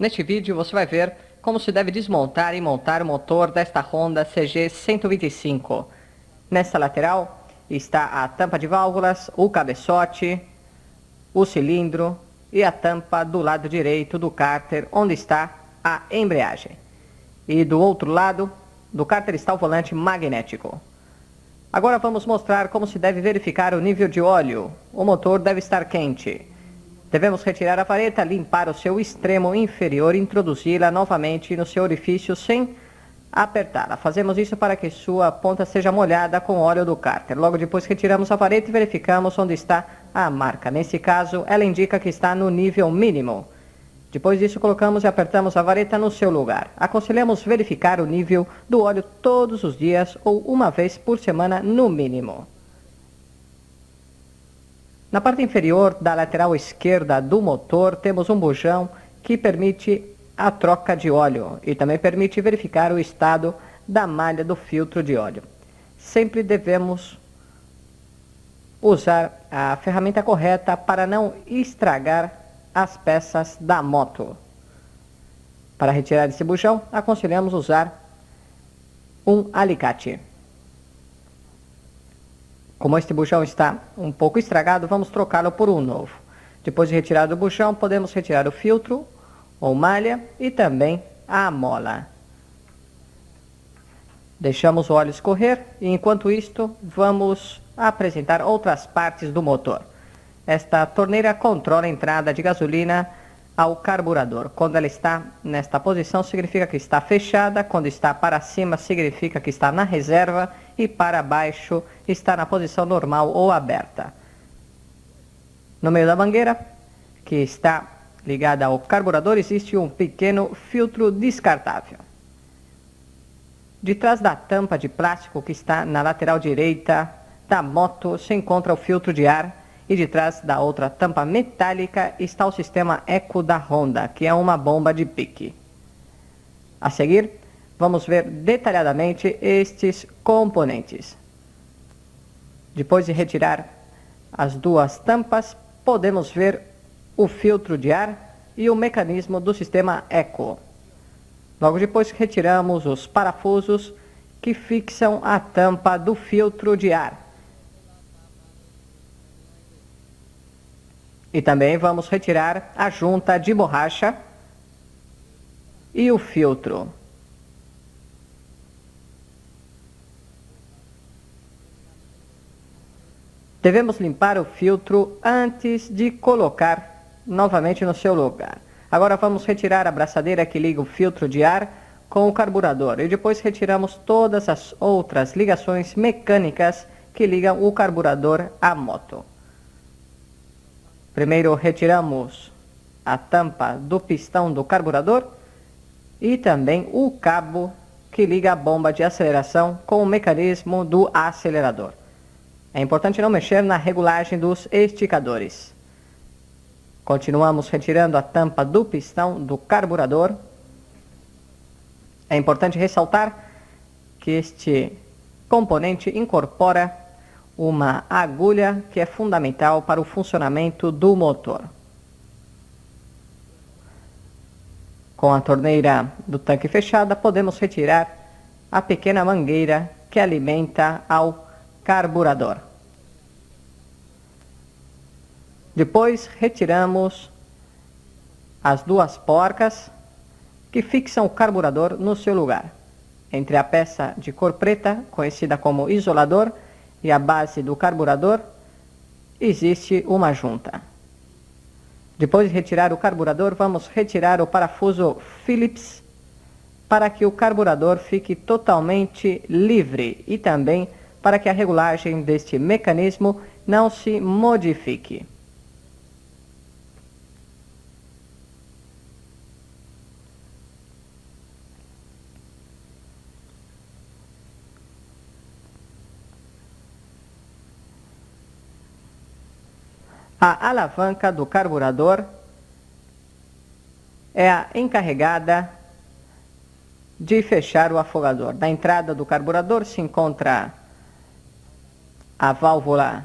Neste vídeo você vai ver como se deve desmontar e montar o motor desta Honda CG 125. Nesta lateral está a tampa de válvulas, o cabeçote, o cilindro e a tampa do lado direito do cárter, onde está a embreagem. E do outro lado do cárter está o volante magnético. Agora vamos mostrar como se deve verificar o nível de óleo. O motor deve estar quente. Devemos retirar a vareta, limpar o seu extremo inferior e introduzi-la novamente no seu orifício sem apertá-la. Fazemos isso para que sua ponta seja molhada com o óleo do cárter. Logo depois retiramos a vareta e verificamos onde está a marca. Nesse caso, ela indica que está no nível mínimo. Depois disso, colocamos e apertamos a vareta no seu lugar. Aconselhamos verificar o nível do óleo todos os dias ou uma vez por semana no mínimo. Na parte inferior da lateral esquerda do motor, temos um bujão que permite a troca de óleo e também permite verificar o estado da malha do filtro de óleo. Sempre devemos usar a ferramenta correta para não estragar as peças da moto. Para retirar esse bujão, aconselhamos usar um alicate. Como este bujão está um pouco estragado, vamos trocá-lo por um novo. Depois de retirado o bujão, podemos retirar o filtro ou malha e também a mola. Deixamos o óleo escorrer e enquanto isto vamos apresentar outras partes do motor. Esta torneira controla a entrada de gasolina ao carburador. Quando ela está nesta posição, significa que está fechada. Quando está para cima, significa que está na reserva. E para baixo, está na posição normal ou aberta. No meio da mangueira, que está ligada ao carburador, existe um pequeno filtro descartável. De trás da tampa de plástico que está na lateral direita da moto, se encontra o filtro de ar. E de trás da outra tampa metálica está o sistema Eco da Honda, que é uma bomba de pique. A seguir, vamos ver detalhadamente estes componentes. Depois de retirar as duas tampas, podemos ver o filtro de ar e o mecanismo do sistema Eco. Logo depois, retiramos os parafusos que fixam a tampa do filtro de ar. E também vamos retirar a junta de borracha e o filtro. Devemos limpar o filtro antes de colocar novamente no seu lugar. Agora vamos retirar a braçadeira que liga o filtro de ar com o carburador. E depois retiramos todas as outras ligações mecânicas que ligam o carburador à moto. Primeiro retiramos a tampa do pistão do carburador e também o cabo que liga a bomba de aceleração com o mecanismo do acelerador. É importante não mexer na regulagem dos esticadores. Continuamos retirando a tampa do pistão do carburador. É importante ressaltar que este componente incorpora uma agulha que é fundamental para o funcionamento do motor. Com a torneira do tanque fechada, podemos retirar a pequena mangueira que alimenta ao carburador. Depois retiramos as duas porcas que fixam o carburador no seu lugar. Entre a peça de cor preta, conhecida como isolador, e a base do carburador, existe uma junta. Depois de retirar o carburador, vamos retirar o parafuso Phillips para que o carburador fique totalmente livre e também para que a regulagem deste mecanismo não se modifique. A alavanca do carburador é a encarregada de fechar o afogador. Na entrada do carburador se encontra a válvula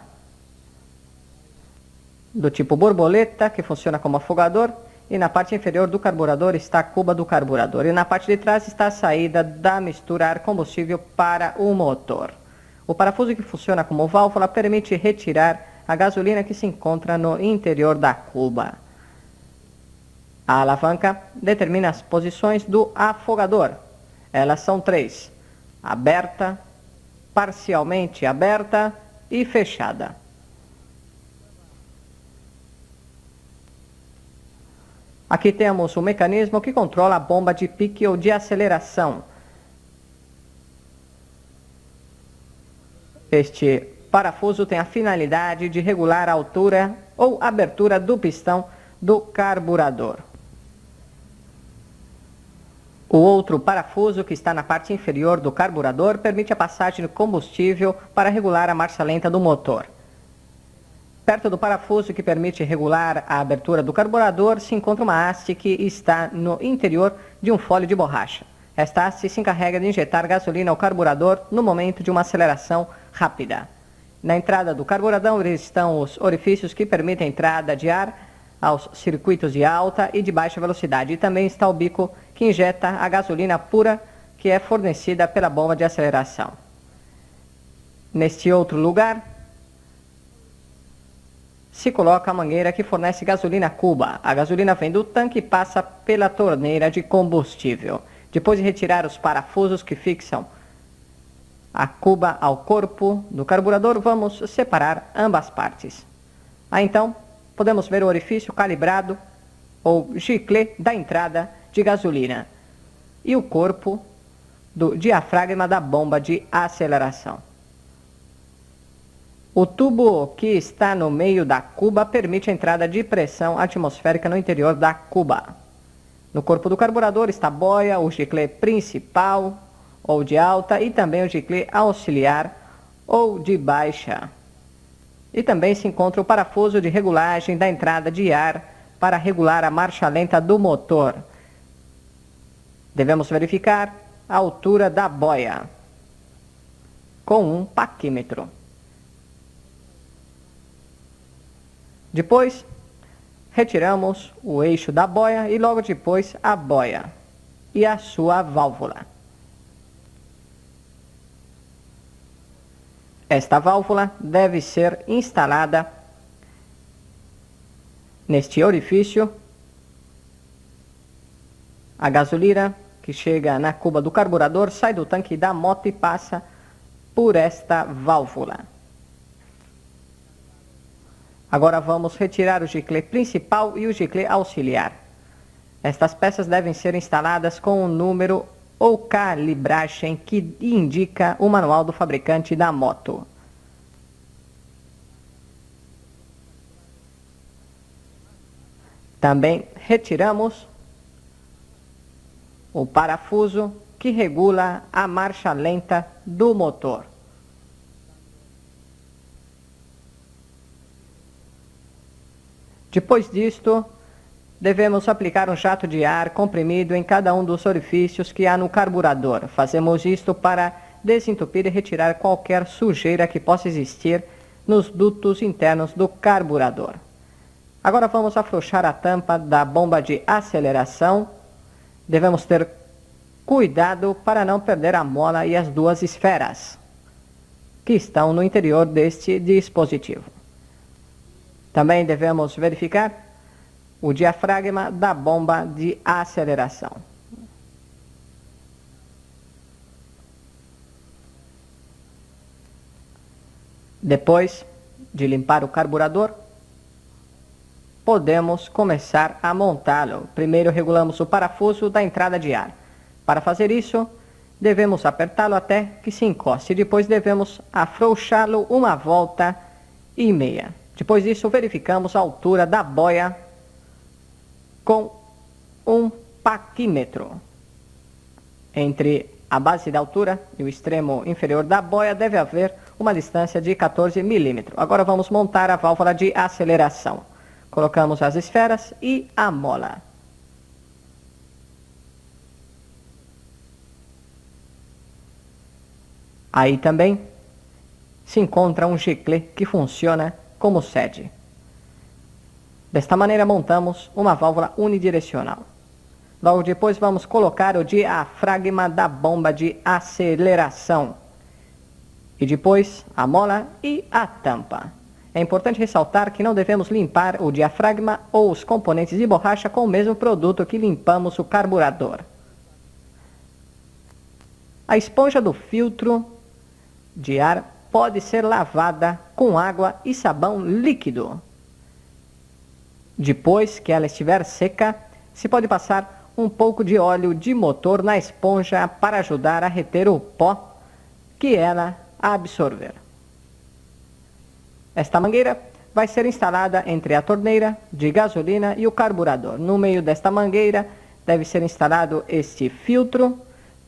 do tipo borboleta, que funciona como afogador, e na parte inferior do carburador está a cuba do carburador. E na parte de trás está a saída da mistura ar combustível para o motor. O parafuso que funciona como válvula permite retirar a gasolina que se encontra no interior da cuba. A alavanca determina as posições do afogador. Elas são 3: aberta, parcialmente aberta e fechada. Aqui temos o mecanismo que controla a bomba de pique ou de aceleração. Este parafuso tem a finalidade de regular a altura ou abertura do pistão do carburador. O outro parafuso, que está na parte inferior do carburador, permite a passagem de combustível para regular a marcha lenta do motor. Perto do parafuso que permite regular a abertura do carburador se encontra uma haste que está no interior de um fole de borracha. Esta haste se encarrega de injetar gasolina ao carburador no momento de uma aceleração rápida. Na entrada do carburador estão os orifícios que permitem a entrada de ar aos circuitos de alta e de baixa velocidade. E também está o bico que injeta a gasolina pura que é fornecida pela bomba de aceleração. Neste outro lugar se coloca a mangueira que fornece gasolina cuba. A gasolina vem do tanque e passa pela torneira de combustível. Depois de retirar os parafusos que fixam a cuba ao corpo do carburador, vamos separar ambas partes. Então, podemos ver o orifício calibrado ou giclê da entrada de gasolina e o corpo do diafragma da bomba de aceleração. O tubo que está no meio da cuba permite a entrada de pressão atmosférica no interior da cuba. No corpo do carburador está a boia, o giclê principal ou de alta e também o giclê auxiliar ou de baixa. E também se encontra o parafuso de regulagem da entrada de ar para regular a marcha lenta do motor. Devemos verificar a altura da boia com um paquímetro. Depois, retiramos o eixo da boia e logo depois a boia e a sua válvula. Esta válvula deve ser instalada neste orifício. A gasolina que chega na cuba do carburador sai do tanque da moto e passa por esta válvula. Agora vamos retirar o giclê principal e o giclê auxiliar. Estas peças devem ser instaladas com o número ou calibragem que indica o manual do fabricante da moto. Também retiramos o parafuso que regula a marcha lenta do motor. Depois disto, devemos aplicar um jato de ar comprimido em cada um dos orifícios que há no carburador. Fazemos isto para desentupir e retirar qualquer sujeira que possa existir nos dutos internos do carburador. Agora vamos afrouxar a tampa da bomba de aceleração. Devemos ter cuidado para não perder a mola e as duas esferas que estão no interior deste dispositivo. Também devemos verificar o diafragma da bomba de aceleração. Depois de limpar o carburador, podemos começar a montá-lo. Primeiro regulamos o parafuso da entrada de ar. Para fazer isso, devemos apertá-lo até que se encoste. Depois devemos afrouxá-lo uma volta e meia. Depois disso, verificamos a altura da boia com um paquímetro. Entre a base da altura e o extremo inferior da boia deve haver uma distância de 14 milímetros. Agora vamos montar a válvula de aceleração. Colocamos as esferas e a mola. Aí também se encontra um giclê que funciona como sede. Desta maneira montamos uma válvula unidirecional. Logo depois vamos colocar o diafragma da bomba de aceleração. E depois a mola e a tampa. É importante ressaltar que não devemos limpar o diafragma ou os componentes de borracha com o mesmo produto que limpamos o carburador. A esponja do filtro de ar pode ser lavada com água e sabão líquido. Depois que ela estiver seca, se pode passar um pouco de óleo de motor na esponja para ajudar a reter o pó que ela absorver. Esta mangueira vai ser instalada entre a torneira de gasolina e o carburador. No meio desta mangueira deve ser instalado este filtro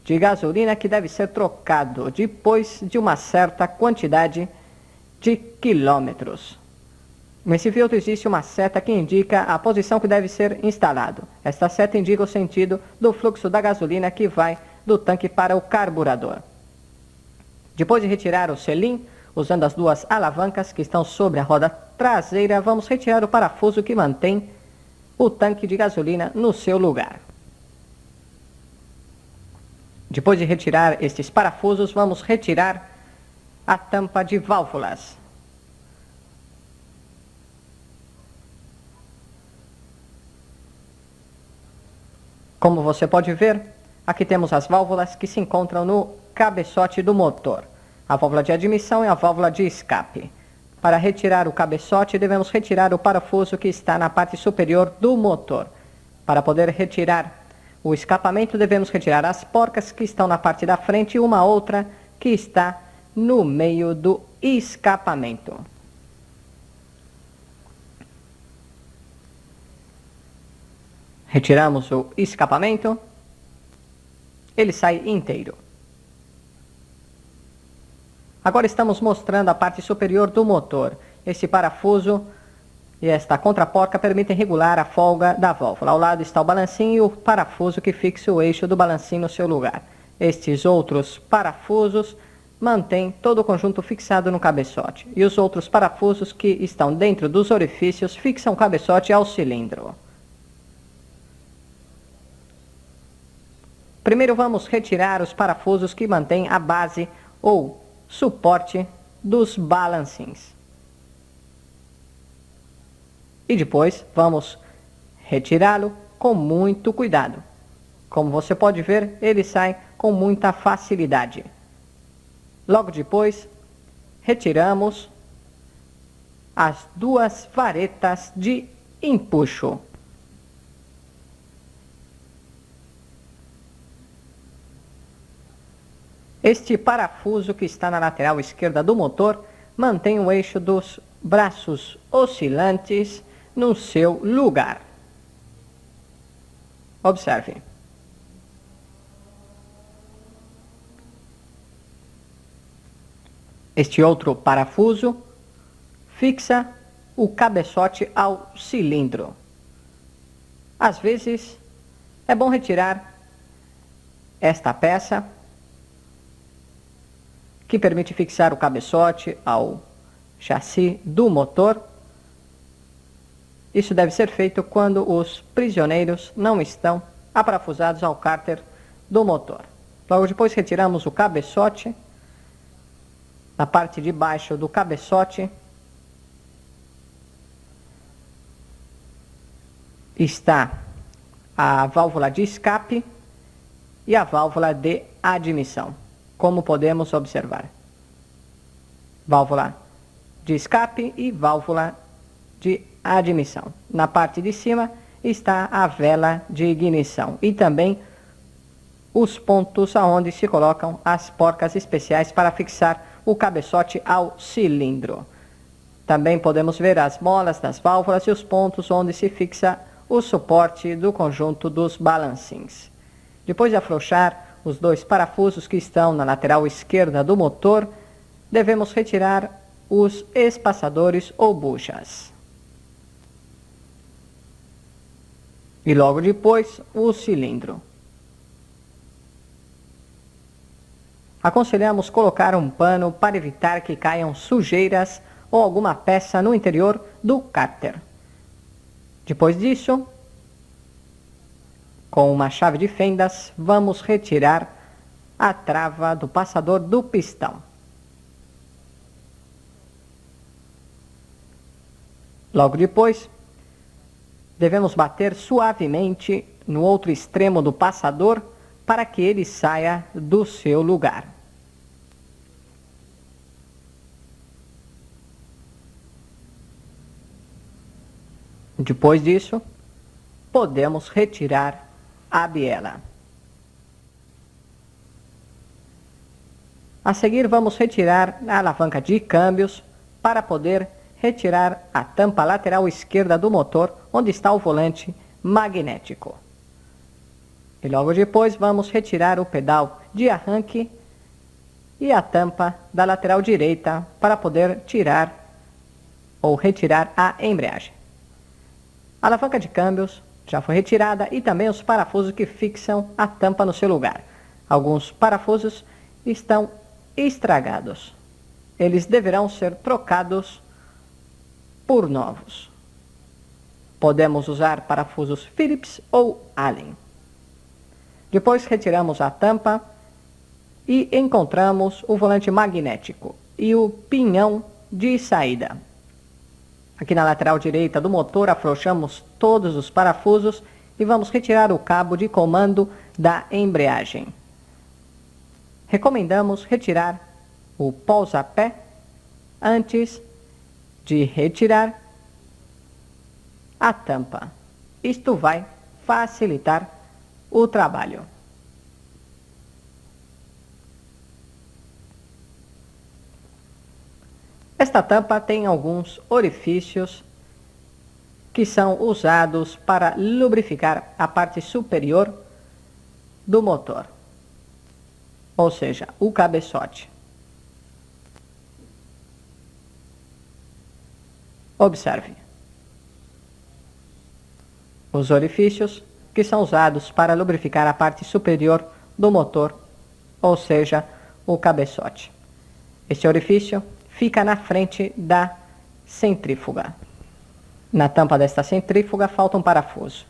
de gasolina que deve ser trocado depois de uma certa quantidade de quilômetros. Nesse filtro existe uma seta que indica a posição que deve ser instalado. Esta seta indica o sentido do fluxo da gasolina que vai do tanque para o carburador. Depois de retirar o selim, usando as duas alavancas que estão sobre a roda traseira, vamos retirar o parafuso que mantém o tanque de gasolina no seu lugar. Depois de retirar estes parafusos, vamos retirar a tampa de válvulas. Como você pode ver, aqui temos as válvulas que se encontram no cabeçote do motor. A válvula de admissão e a válvula de escape. Para retirar o cabeçote, devemos retirar o parafuso que está na parte superior do motor. Para poder retirar o escapamento, devemos retirar as porcas que estão na parte da frente e uma outra que está no meio do escapamento. Retiramos o escapamento, ele sai inteiro. Agora estamos mostrando a parte superior do motor. Esse parafuso e esta contraporca permitem regular a folga da válvula. Ao lado está o balancinho e o parafuso que fixa o eixo do balancinho no seu lugar. Estes outros parafusos mantêm todo o conjunto fixado no cabeçote. E os outros parafusos que estão dentro dos orifícios fixam o cabeçote ao cilindro. Primeiro vamos retirar os parafusos que mantêm a base ou suporte dos balancins. E depois vamos retirá-lo com muito cuidado. Como você pode ver, ele sai com muita facilidade. Logo depois, retiramos as duas varetas de empuxo. Este parafuso que está na lateral esquerda do motor mantém o eixo dos braços oscilantes no seu lugar. Observe. Este outro parafuso fixa o cabeçote ao cilindro. Às vezes, é bom retirar esta peça que permite fixar o cabeçote ao chassi do motor. Isso deve ser feito quando os prisioneiros não estão aparafusados ao cárter do motor. Logo depois retiramos o cabeçote. Na parte de baixo do cabeçote está a válvula de escape e a válvula de admissão, como podemos observar. Válvula de escape e válvula de admissão. Na parte de cima está a vela de ignição e também os pontos aonde se colocam as porcas especiais para fixar o cabeçote ao cilindro. Também podemos ver as molas das válvulas e os pontos onde se fixa o suporte do conjunto dos balancins. Depois de afrouxar os dois parafusos que estão na lateral esquerda do motor, devemos retirar os espaçadores ou buchas. E logo depois o cilindro. Aconselhamos colocar um pano para evitar que caiam sujeiras ou alguma peça no interior do cárter. Depois disso, com uma chave de fendas, vamos retirar a trava do passador do pistão. Logo depois, devemos bater suavemente no outro extremo do passador para que ele saia do seu lugar. Depois disso, podemos retirar a biela. A seguir, vamos retirar a alavanca de câmbios para poder retirar a tampa lateral esquerda do motor, onde está o volante magnético. E logo depois, vamos retirar o pedal de arranque e a tampa da lateral direita para poder tirar ou retirar a embreagem. A alavanca de câmbios já foi retirada e também os parafusos que fixam a tampa no seu lugar. Alguns parafusos estão estragados. Eles deverão ser trocados por novos. Podemos usar parafusos Phillips ou Allen. Depois retiramos a tampa e encontramos o volante magnético e o pinhão de saída. Aqui na lateral direita do motor, afrouxamos todos os parafusos e vamos retirar o cabo de comando da embreagem. Recomendamos retirar o pousapé antes de retirar a tampa. Isto vai facilitar o trabalho. Esta tampa tem alguns orifícios que são usados para lubrificar a parte superior do motor, ou seja, o cabeçote. Observe. Os orifícios que são usados para lubrificar a parte superior do motor, ou seja, o cabeçote. Este orifício fica na frente da centrífuga. Na tampa desta centrífuga falta um parafuso.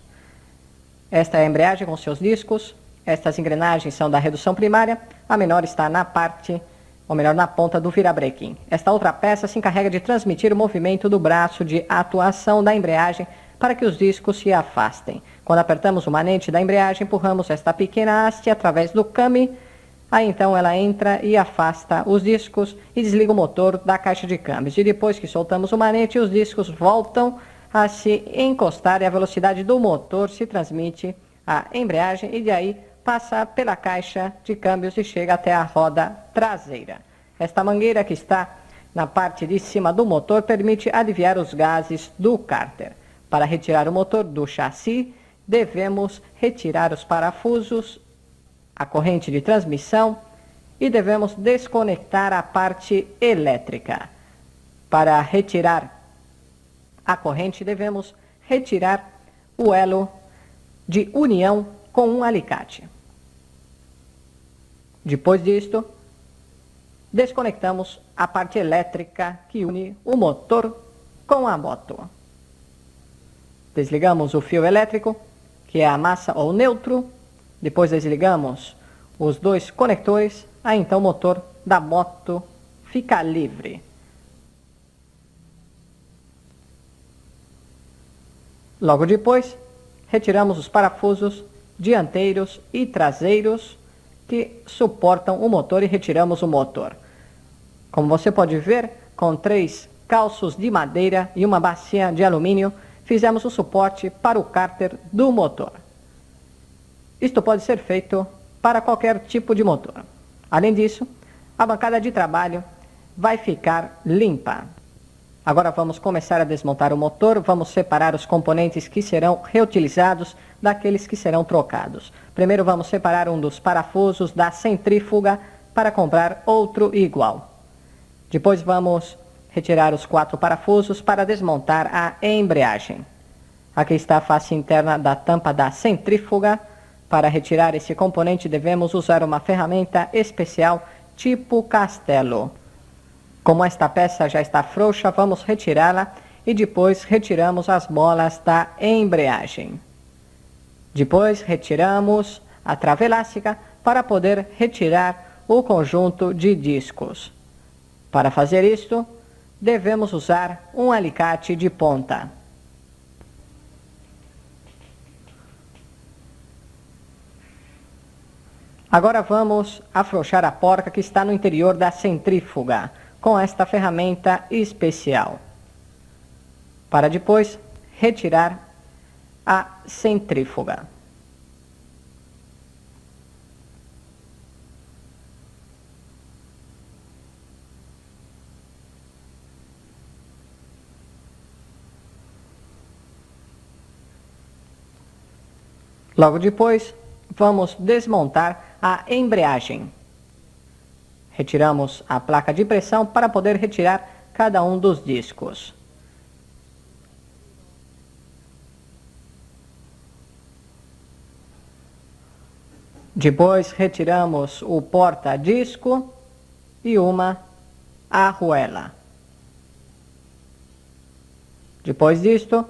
Esta é a embreagem com seus discos. Estas engrenagens são da redução primária. A menor está na parte, ou melhor, na ponta do virabrequim. Esta outra peça se encarrega de transmitir o movimento do braço de atuação da embreagem para que os discos se afastem. Quando apertamos o manete da embreagem, empurramos esta pequena haste através do câmbio. Aí então ela entra e afasta os discos e desliga o motor da caixa de câmbios. E depois que soltamos o manete, os discos voltam a se encostar e a velocidade do motor se transmite à embreagem e de aí passa pela caixa de câmbios e chega até a roda traseira. Esta mangueira que está na parte de cima do motor permite aliviar os gases do cárter. Para retirar o motor do chassi, devemos retirar os parafusos, a corrente de transmissão e devemos desconectar a parte elétrica. Para retirar a corrente, devemos retirar o elo de união com um alicate. Depois disto, desconectamos a parte elétrica que une o motor com a moto. Desligamos o fio elétrico, que é a massa ou neutro. Depois desligamos os dois conectores, aí então o motor da moto fica livre. Logo depois, retiramos os parafusos dianteiros e traseiros que suportam o motor e retiramos o motor. Como você pode ver, com 3 calços de madeira e uma bacia de alumínio, fizemos o suporte para o cárter do motor. Isto pode ser feito para qualquer tipo de motor. Além disso, a bancada de trabalho vai ficar limpa. Agora vamos começar a desmontar o motor. Vamos separar os componentes que serão reutilizados daqueles que serão trocados. Primeiro vamos separar um dos parafusos da centrífuga para comprar outro igual. Depois vamos retirar os 4 parafusos para desmontar a embreagem. Aqui está a face interna da tampa da centrífuga. Para retirar esse componente devemos usar uma ferramenta especial tipo castelo. Como esta peça já está frouxa, vamos retirá-la e depois retiramos as molas da embreagem. Depois retiramos a trava elástica para poder retirar o conjunto de discos. Para fazer isto, devemos usar um alicate de ponta. Agora vamos afrouxar a porca que está no interior da centrífuga, com esta ferramenta especial, para depois retirar a centrífuga. Logo depois, vamos desmontar a embreagem. Retiramos a placa de pressão para poder retirar cada um dos discos. Depois retiramos o porta-disco e uma arruela. Depois disto,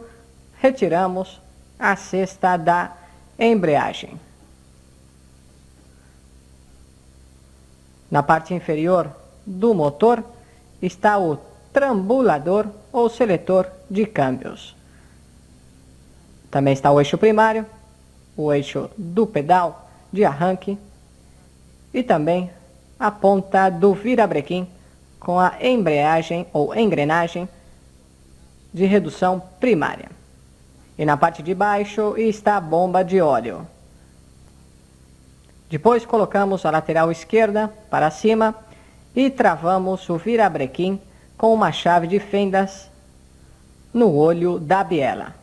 retiramos a cesta da embreagem. Na parte inferior do motor está o trambulador ou seletor de câmbios. Também está o eixo primário, o eixo do pedal de arranque e também a ponta do virabrequim com a embreagem ou engrenagem de redução primária. E na parte de baixo está a bomba de óleo. Depois colocamos a lateral esquerda para cima e travamos o virabrequim com uma chave de fendas no olho da biela.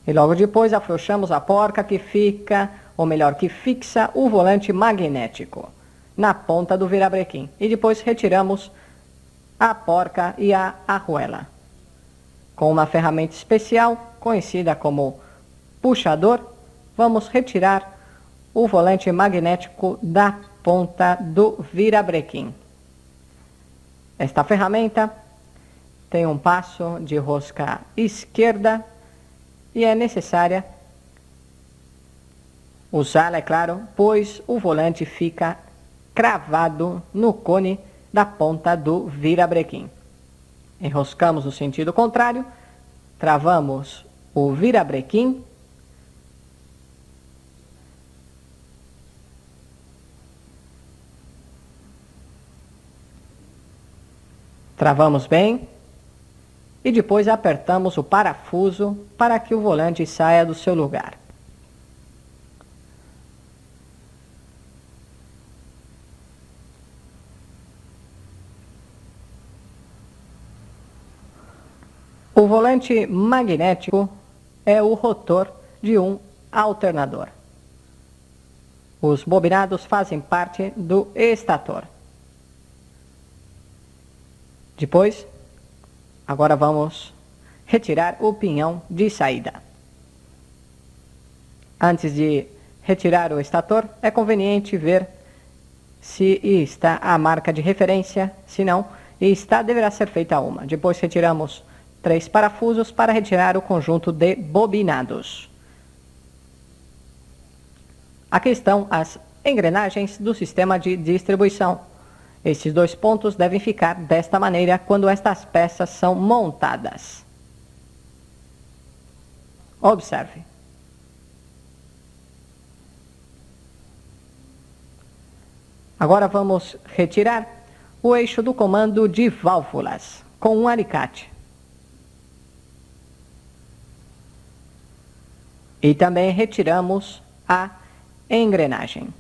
E logo depois afrouxamos a porca que fica, ou melhor, que fixa o volante magnético na ponta do virabrequim. E depois retiramos a porca e a arruela com uma ferramenta especial conhecida como puxador. Vamos retirar o volante magnético da ponta do virabrequim. Esta ferramenta tem um passo de rosca esquerda e é necessária usá-la, é claro, pois o volante fica cravado no cone da ponta do virabrequim. Enroscamos no sentido contrário, travamos o virabrequim travamos bem e depois apertamos o parafuso para que o volante saia do seu lugar. O volante magnético é o rotor de um alternador. Os bobinados fazem parte do estator. Depois, agora vamos retirar o pinhão de saída. Antes de retirar o estator, é conveniente ver se está a marca de referência. Se não está, deverá ser feita uma. Depois retiramos 3 parafusos para retirar o conjunto de bobinados. Aqui estão as engrenagens do sistema de distribuição. Esses 2 pontos devem ficar desta maneira quando estas peças são montadas. Observe. Agora vamos retirar o eixo do comando de válvulas com um alicate. E também retiramos a engrenagem.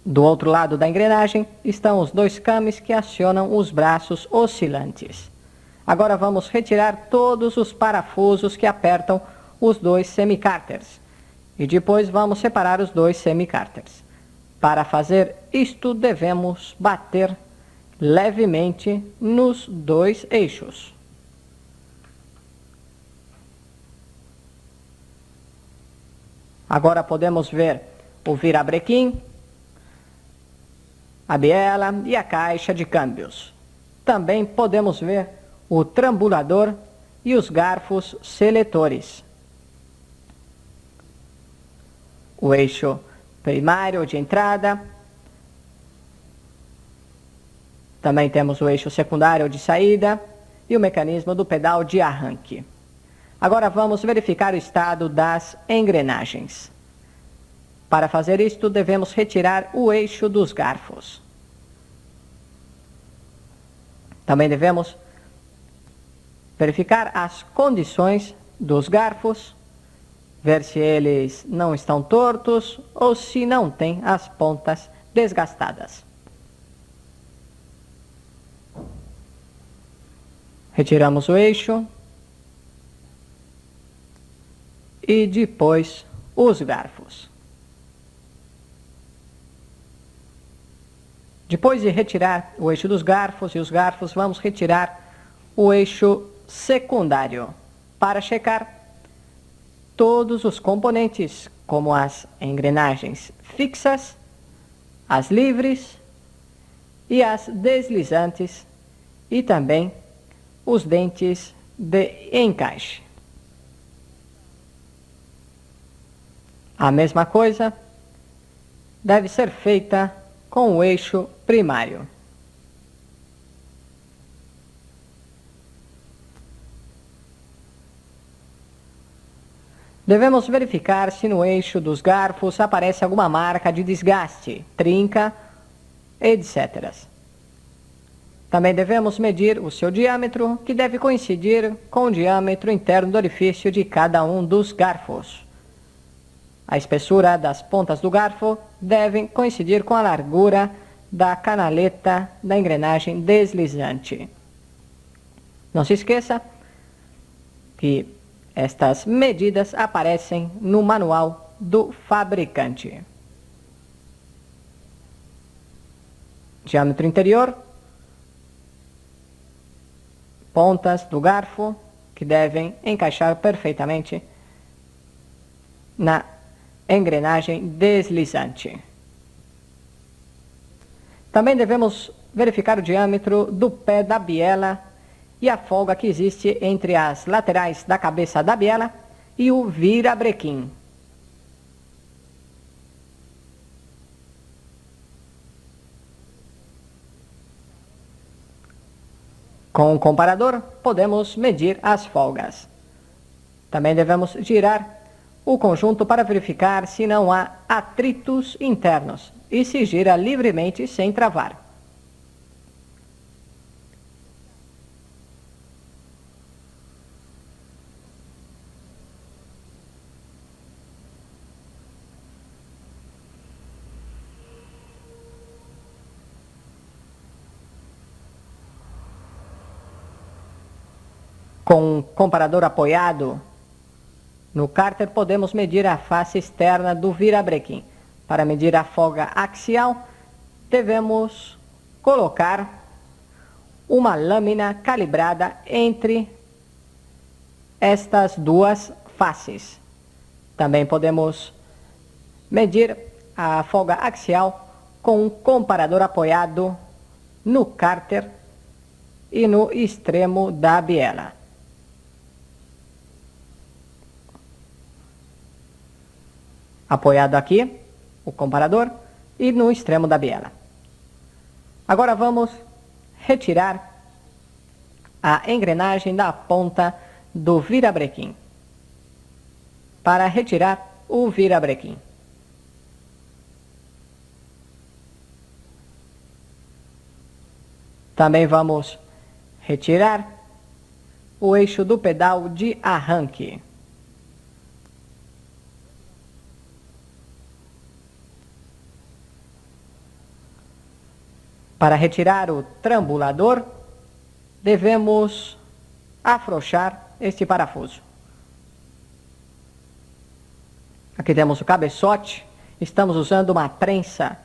Do outro lado da engrenagem estão os 2 cames que acionam os braços oscilantes. Agora vamos retirar todos os parafusos que apertam os 2 semicárteres. E depois vamos separar os 2 semicárteres. Para fazer isto, devemos bater levemente nos 2 eixos. Agora podemos ver o virabrequim, a biela e a caixa de câmbios. Também podemos ver o trambulador e os garfos seletores. O eixo primário de entrada. Também temos o eixo secundário de saída e o mecanismo do pedal de arranque. Agora vamos verificar o estado das engrenagens. Para fazer isto, devemos retirar o eixo dos garfos. Também devemos verificar as condições dos garfos, ver se eles não estão tortos ou se não têm as pontas desgastadas. Retiramos o eixo e depois os garfos. Depois de retirar o eixo dos garfos e os garfos, vamos retirar o eixo secundário para checar todos os componentes, como as engrenagens fixas, as livres e as deslizantes e também os dentes de encaixe. A mesma coisa deve ser feita com o eixo primário. Devemos verificar se no eixo dos garfos aparece alguma marca de desgaste, trinca, etc. Também devemos medir o seu diâmetro, que deve coincidir com o diâmetro interno do orifício de cada um dos garfos. A espessura das pontas do garfo deve coincidir com a largura da canaleta da engrenagem deslizante. Não se esqueça que estas medidas aparecem no manual do fabricante. Diâmetro interior, pontas do garfo que devem encaixar perfeitamente na engrenagem deslizante. Também devemos verificar o diâmetro do pé da biela e a folga que existe entre as laterais da cabeça da biela e o virabrequim. Com o comparador, podemos medir as folgas. Também devemos girar o conjunto para verificar se não há atritos internos e se gira livremente sem travar. Com o comparador apoiado no cárter, podemos medir a face externa do virabrequim. Para medir a folga axial, devemos colocar uma lâmina calibrada entre estas duas faces. Também podemos medir a folga axial com um comparador apoiado no cárter e no extremo da biela. Apoiado aqui, o comparador, e no extremo da biela. Agora vamos retirar a engrenagem da ponta do virabrequim. Para retirar o virabrequim. Também vamos retirar o eixo do pedal de arranque. Para retirar o trambulador, devemos afrouxar este parafuso. Aqui temos o cabeçote. Estamos usando uma prensa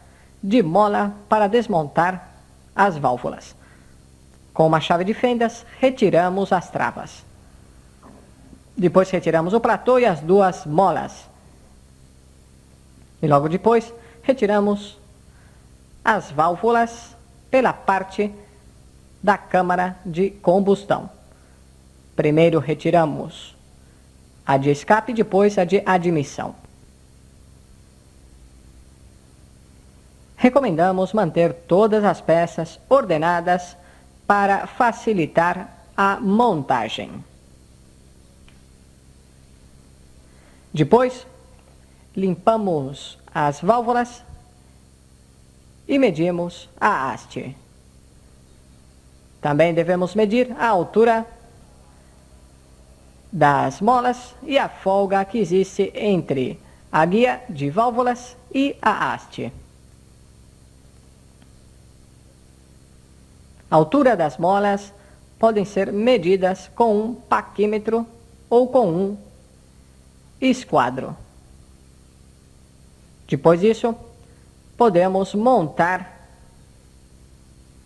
de mola para desmontar as válvulas. Com uma chave de fendas, retiramos as travas. Depois retiramos o platô e as duas molas. E logo depois, retiramos as válvulas pela parte da câmara de combustão. Primeiro retiramos a de escape, depois a de admissão. Recomendamos manter todas as peças ordenadas para facilitar a montagem. Depois, limpamos as válvulas e medimos a haste. Também devemos medir a altura das molas e a folga que existe entre a guia de válvulas e a haste. A altura das molas podem ser medidas com um paquímetro ou com um esquadro. Depois disso, podemos montar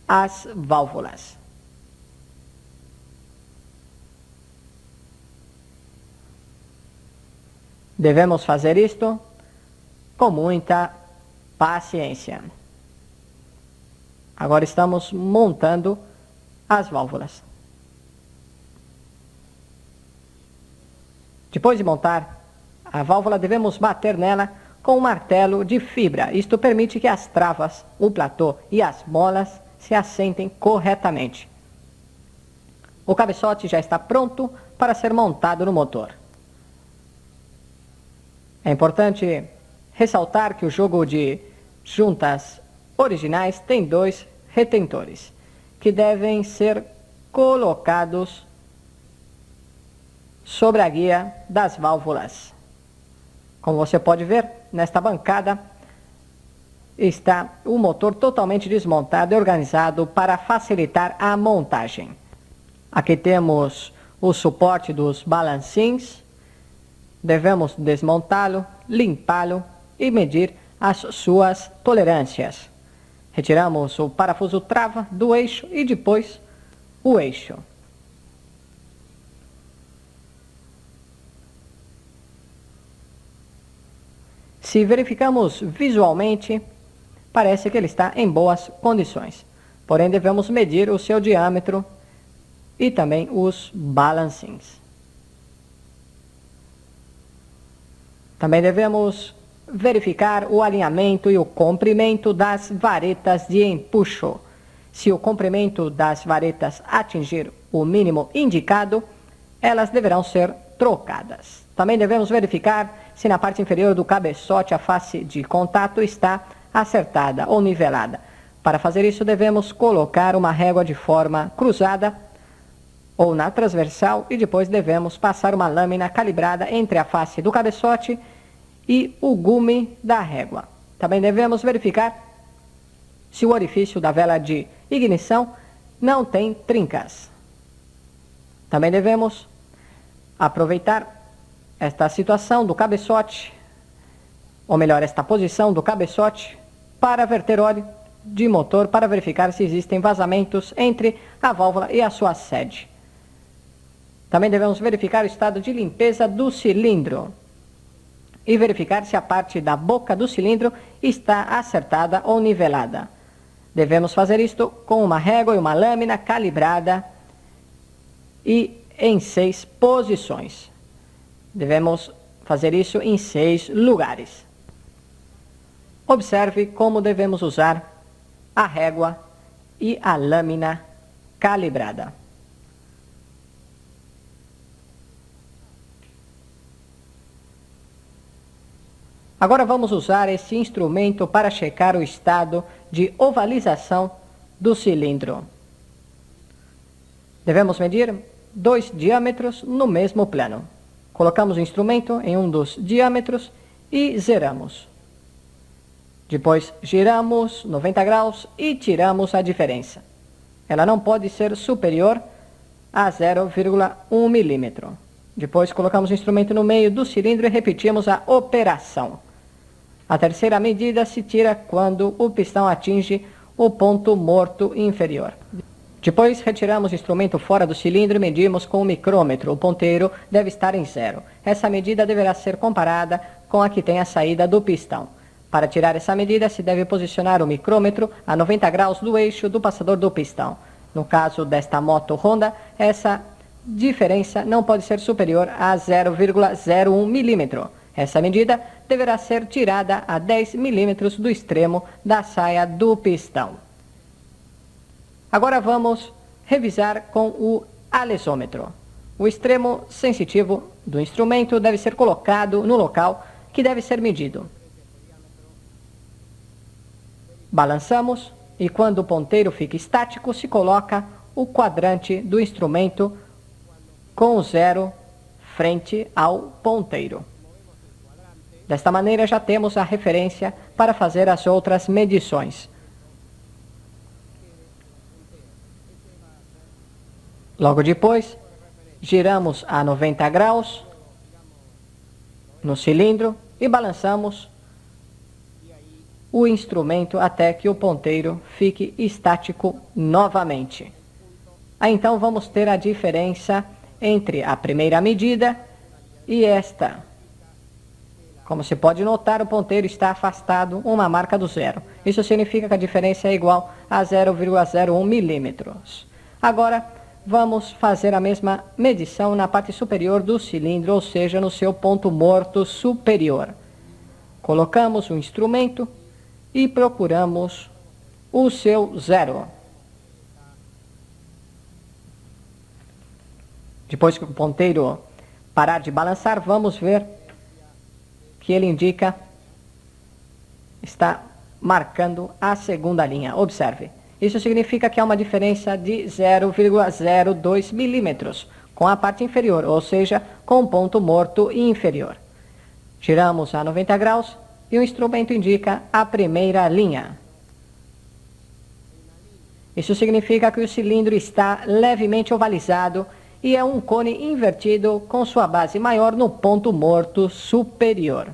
as válvulas. Devemos fazer isto com muita paciência. Agora estamos montando as válvulas. Depois de montar a válvula, devemos bater nela com um martelo de fibra. Isto permite que as travas, o platô e as molas se assentem corretamente. O cabeçote já está pronto para ser montado no motor. É importante ressaltar que o jogo de juntas originais tem 2 retentores, que devem ser colocados sobre a guia das válvulas. Como você pode ver, nesta bancada está o motor totalmente desmontado e organizado para facilitar a montagem. Aqui temos o suporte dos balancins. Devemos desmontá-lo, limpá-lo e medir as suas tolerâncias. Retiramos o parafuso trava do eixo e depois o eixo. Se verificamos visualmente, parece que ele está em boas condições. Porém, devemos medir o seu diâmetro e também os balancins. Também devemos verificar o alinhamento e o comprimento das varetas de empuxo. Se o comprimento das varetas atingir o mínimo indicado, elas deverão ser trocadas. Também devemos verificar se na parte inferior do cabeçote a face de contato está acertada ou nivelada. Para fazer isso, devemos colocar uma régua de forma cruzada ou na transversal e depois devemos passar uma lâmina calibrada entre a face do cabeçote e o gume da régua. Também devemos verificar se o orifício da vela de ignição não tem trincas. Também devemos aproveitar esta situação do cabeçote, ou melhor, esta posição do cabeçote, para verter óleo de motor para verificar se existem vazamentos entre a válvula e a sua sede. Também devemos verificar o estado de limpeza do cilindro e verificar se a parte da boca do cilindro está acertada ou nivelada. Devemos fazer isto com uma régua e uma lâmina calibrada e em 6 posições. Devemos fazer isso em 6 lugares. Observe como devemos usar a régua e a lâmina calibrada. Agora vamos usar esse instrumento para checar o estado de ovalização do cilindro. Devemos medir 2 diâmetros no mesmo plano. Colocamos o instrumento em um dos diâmetros e zeramos. Depois giramos 90 graus e tiramos a diferença. Ela não pode ser superior a 0,1 milímetro. Depois colocamos o instrumento no meio do cilindro e repetimos a operação. A terceira medida se tira quando o pistão atinge o ponto morto inferior. Depois retiramos o instrumento fora do cilindro e medimos com o micrômetro. O ponteiro deve estar em 0. Essa medida deverá ser comparada com a que tem a saída do pistão. Para tirar essa medida, se deve posicionar o micrômetro a 90 graus do eixo do passador do pistão. No caso desta moto Honda, essa diferença não pode ser superior a 0,01 milímetro. Essa medida deverá ser tirada a 10 milímetros do extremo da saia do pistão. Agora vamos revisar com o alesômetro. O extremo sensitivo do instrumento deve ser colocado no local que deve ser medido. Balançamos e quando o ponteiro fica estático, se coloca o quadrante do instrumento com o zero frente ao ponteiro. Desta maneira já temos a referência para fazer as outras medições. Logo depois, giramos a 90 graus no cilindro e balançamos o instrumento até que o ponteiro fique estático novamente. Aí então vamos ter a diferença entre a primeira medida e esta. Como se pode notar, o ponteiro está afastado uma marca do zero. Isso significa que a diferença é igual a 0,01 milímetros. Agora, vamos fazer a mesma medição na parte superior do cilindro, ou seja, no seu ponto morto superior. Colocamos o instrumento e procuramos o seu zero. Depois que o ponteiro parar de balançar, vamos ver que ele está marcando a segunda linha. Observe, isso significa que há uma diferença de 0,02 milímetros com a parte inferior, ou seja, com o ponto morto inferior. Giramos a 90 graus e o instrumento indica a primeira linha. Isso significa que o cilindro está levemente ovalizado e é um cone invertido com sua base maior no ponto morto superior.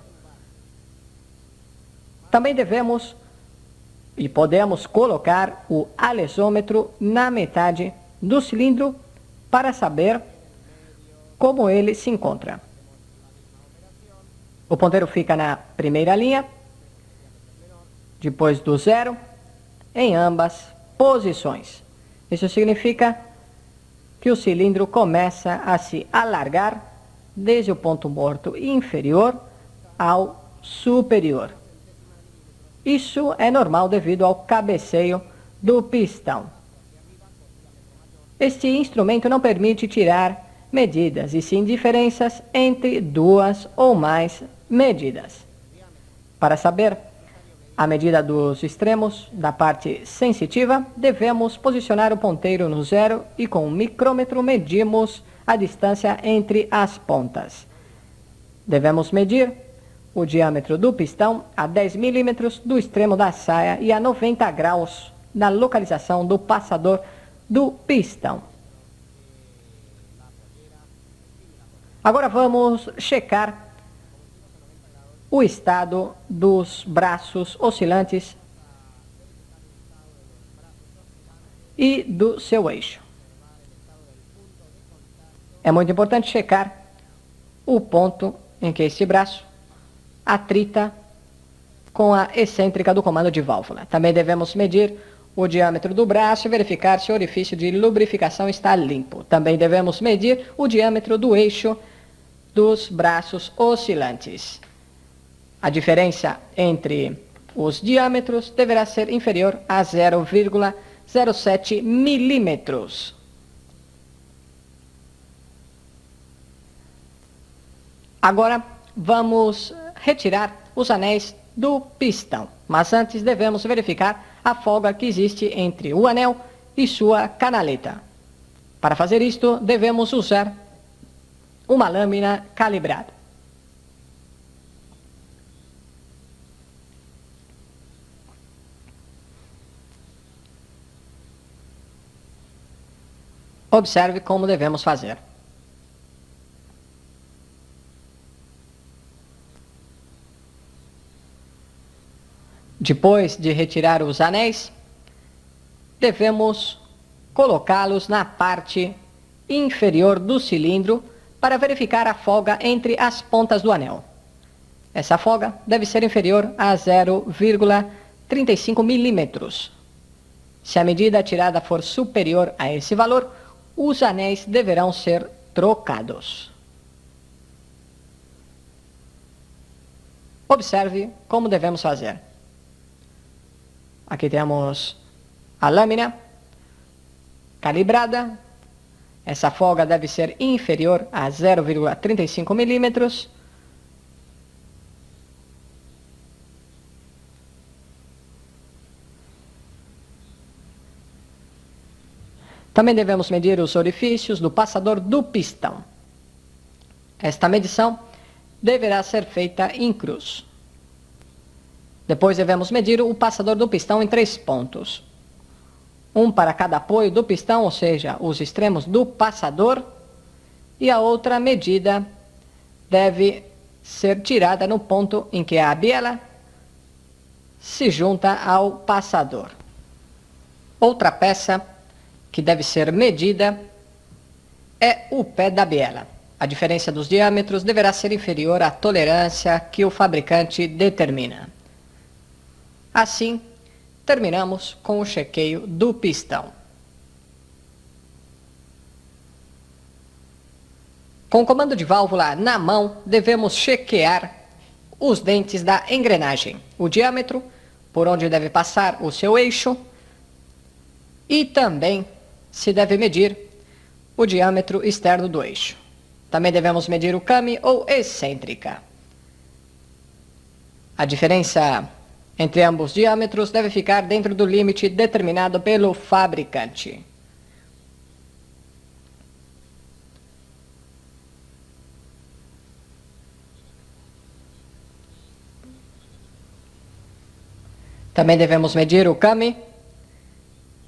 Também devemos e podemos colocar o alesômetro na metade do cilindro para saber como ele se encontra. O ponteiro fica na primeira linha, depois do zero, em ambas posições. Isso significa que o cilindro começa a se alargar desde o ponto morto inferior ao superior. Isso é normal devido ao cabeceio do pistão. Este instrumento não permite tirar medidas, e sim diferenças entre duas ou mais medidas. Para saber a medida dos extremos da parte sensitiva, devemos posicionar o ponteiro no zero e com o micrômetro medimos a distância entre as pontas. Devemos medir o diâmetro do pistão a 10 milímetros do extremo da saia e a 90 graus da localização do passador do pistão. Agora vamos checar o estado dos braços oscilantes e do seu eixo. É muito importante checar o ponto em que este braço atrita com a excêntrica do comando de válvula. Também devemos medir o diâmetro do braço e verificar se o orifício de lubrificação está limpo. Também devemos medir o diâmetro do eixo dos braços oscilantes. A diferença entre os diâmetros deverá ser inferior a 0,07 milímetros. Agora vamos retirar os anéis do pistão, mas antes devemos verificar a folga que existe entre o anel e sua canaleta. Para fazer isto, devemos usar uma lâmina calibrada. Observe como devemos fazer. Depois de retirar os anéis, devemos colocá-los na parte inferior do cilindro para verificar a folga entre as pontas do anel. Essa folga deve ser inferior a 0,35 milímetros. Se a medida tirada for superior a esse valor, os anéis deverão ser trocados. Observe como devemos fazer. Aqui temos a lâmina calibrada. Essa folga deve ser inferior a 0,35 milímetros. Também devemos medir os orifícios do passador do pistão. Esta medição deverá ser feita em cruz. Depois devemos medir o passador do pistão em 3 pontos. Um para cada apoio do pistão, ou seja, os extremos do passador, e a outra medida deve ser tirada no ponto em que a biela se junta ao passador. Outra peça que deve ser medida é o pé da biela. A diferença dos diâmetros deverá ser inferior à tolerância que o fabricante determina. Assim, terminamos com o chequeio do pistão. Com o comando de válvula na mão, devemos chequear os dentes da engrenagem, o diâmetro, por onde deve passar o seu eixo, e também se deve medir o diâmetro externo do eixo. Também devemos medir o came ou excêntrica. A diferença entre ambos diâmetros deve ficar dentro do limite determinado pelo fabricante. Também devemos medir o came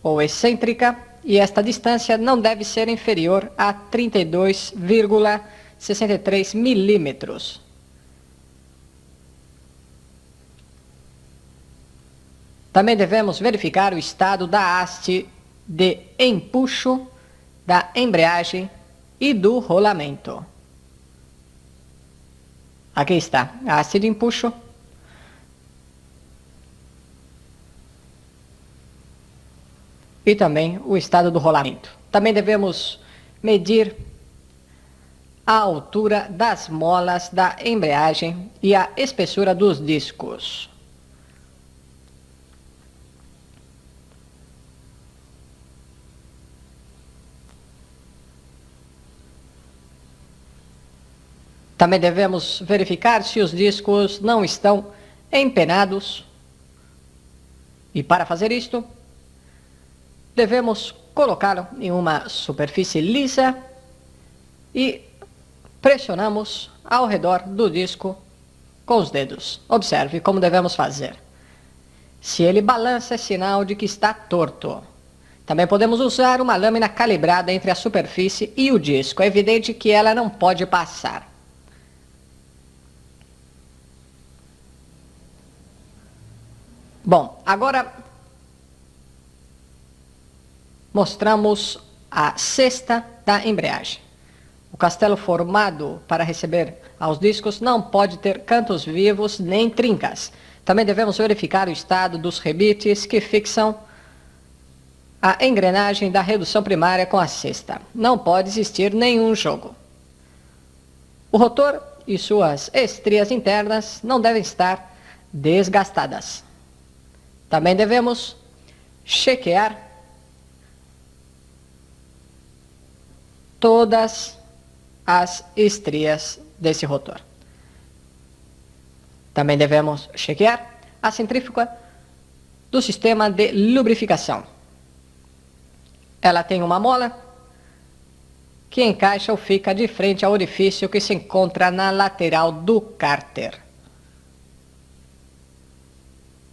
ou excêntrica, e esta distância não deve ser inferior a 32,63 milímetros. Também devemos verificar o estado da haste de empuxo, da embreagem e do rolamento. Aqui está a haste de empuxo. E também o estado do rolamento. Também devemos medir a altura das molas da embreagem e a espessura dos discos. Também devemos verificar se os discos não estão empenados. E para fazer isto, devemos colocá-lo em uma superfície lisa e pressionamos ao redor do disco com os dedos. Observe como devemos fazer. Se ele balança, é sinal de que está torto. Também podemos usar uma lâmina calibrada entre a superfície e o disco. É evidente que ela não pode passar. Bom, agora mostramos a cesta da embreagem. O castelo formado para receber aos discos não pode ter cantos vivos nem trincas. Também devemos verificar o estado dos rebites que fixam a engrenagem da redução primária com a cesta. Não pode existir nenhum jogo. O rotor e suas estrias internas não devem estar desgastadas. Também devemos chequear todas as estrias desse rotor. Também devemos chequear a centrífuga do sistema de lubrificação. Ela tem uma mola que encaixa ou fica de frente ao orifício que se encontra na lateral do cárter.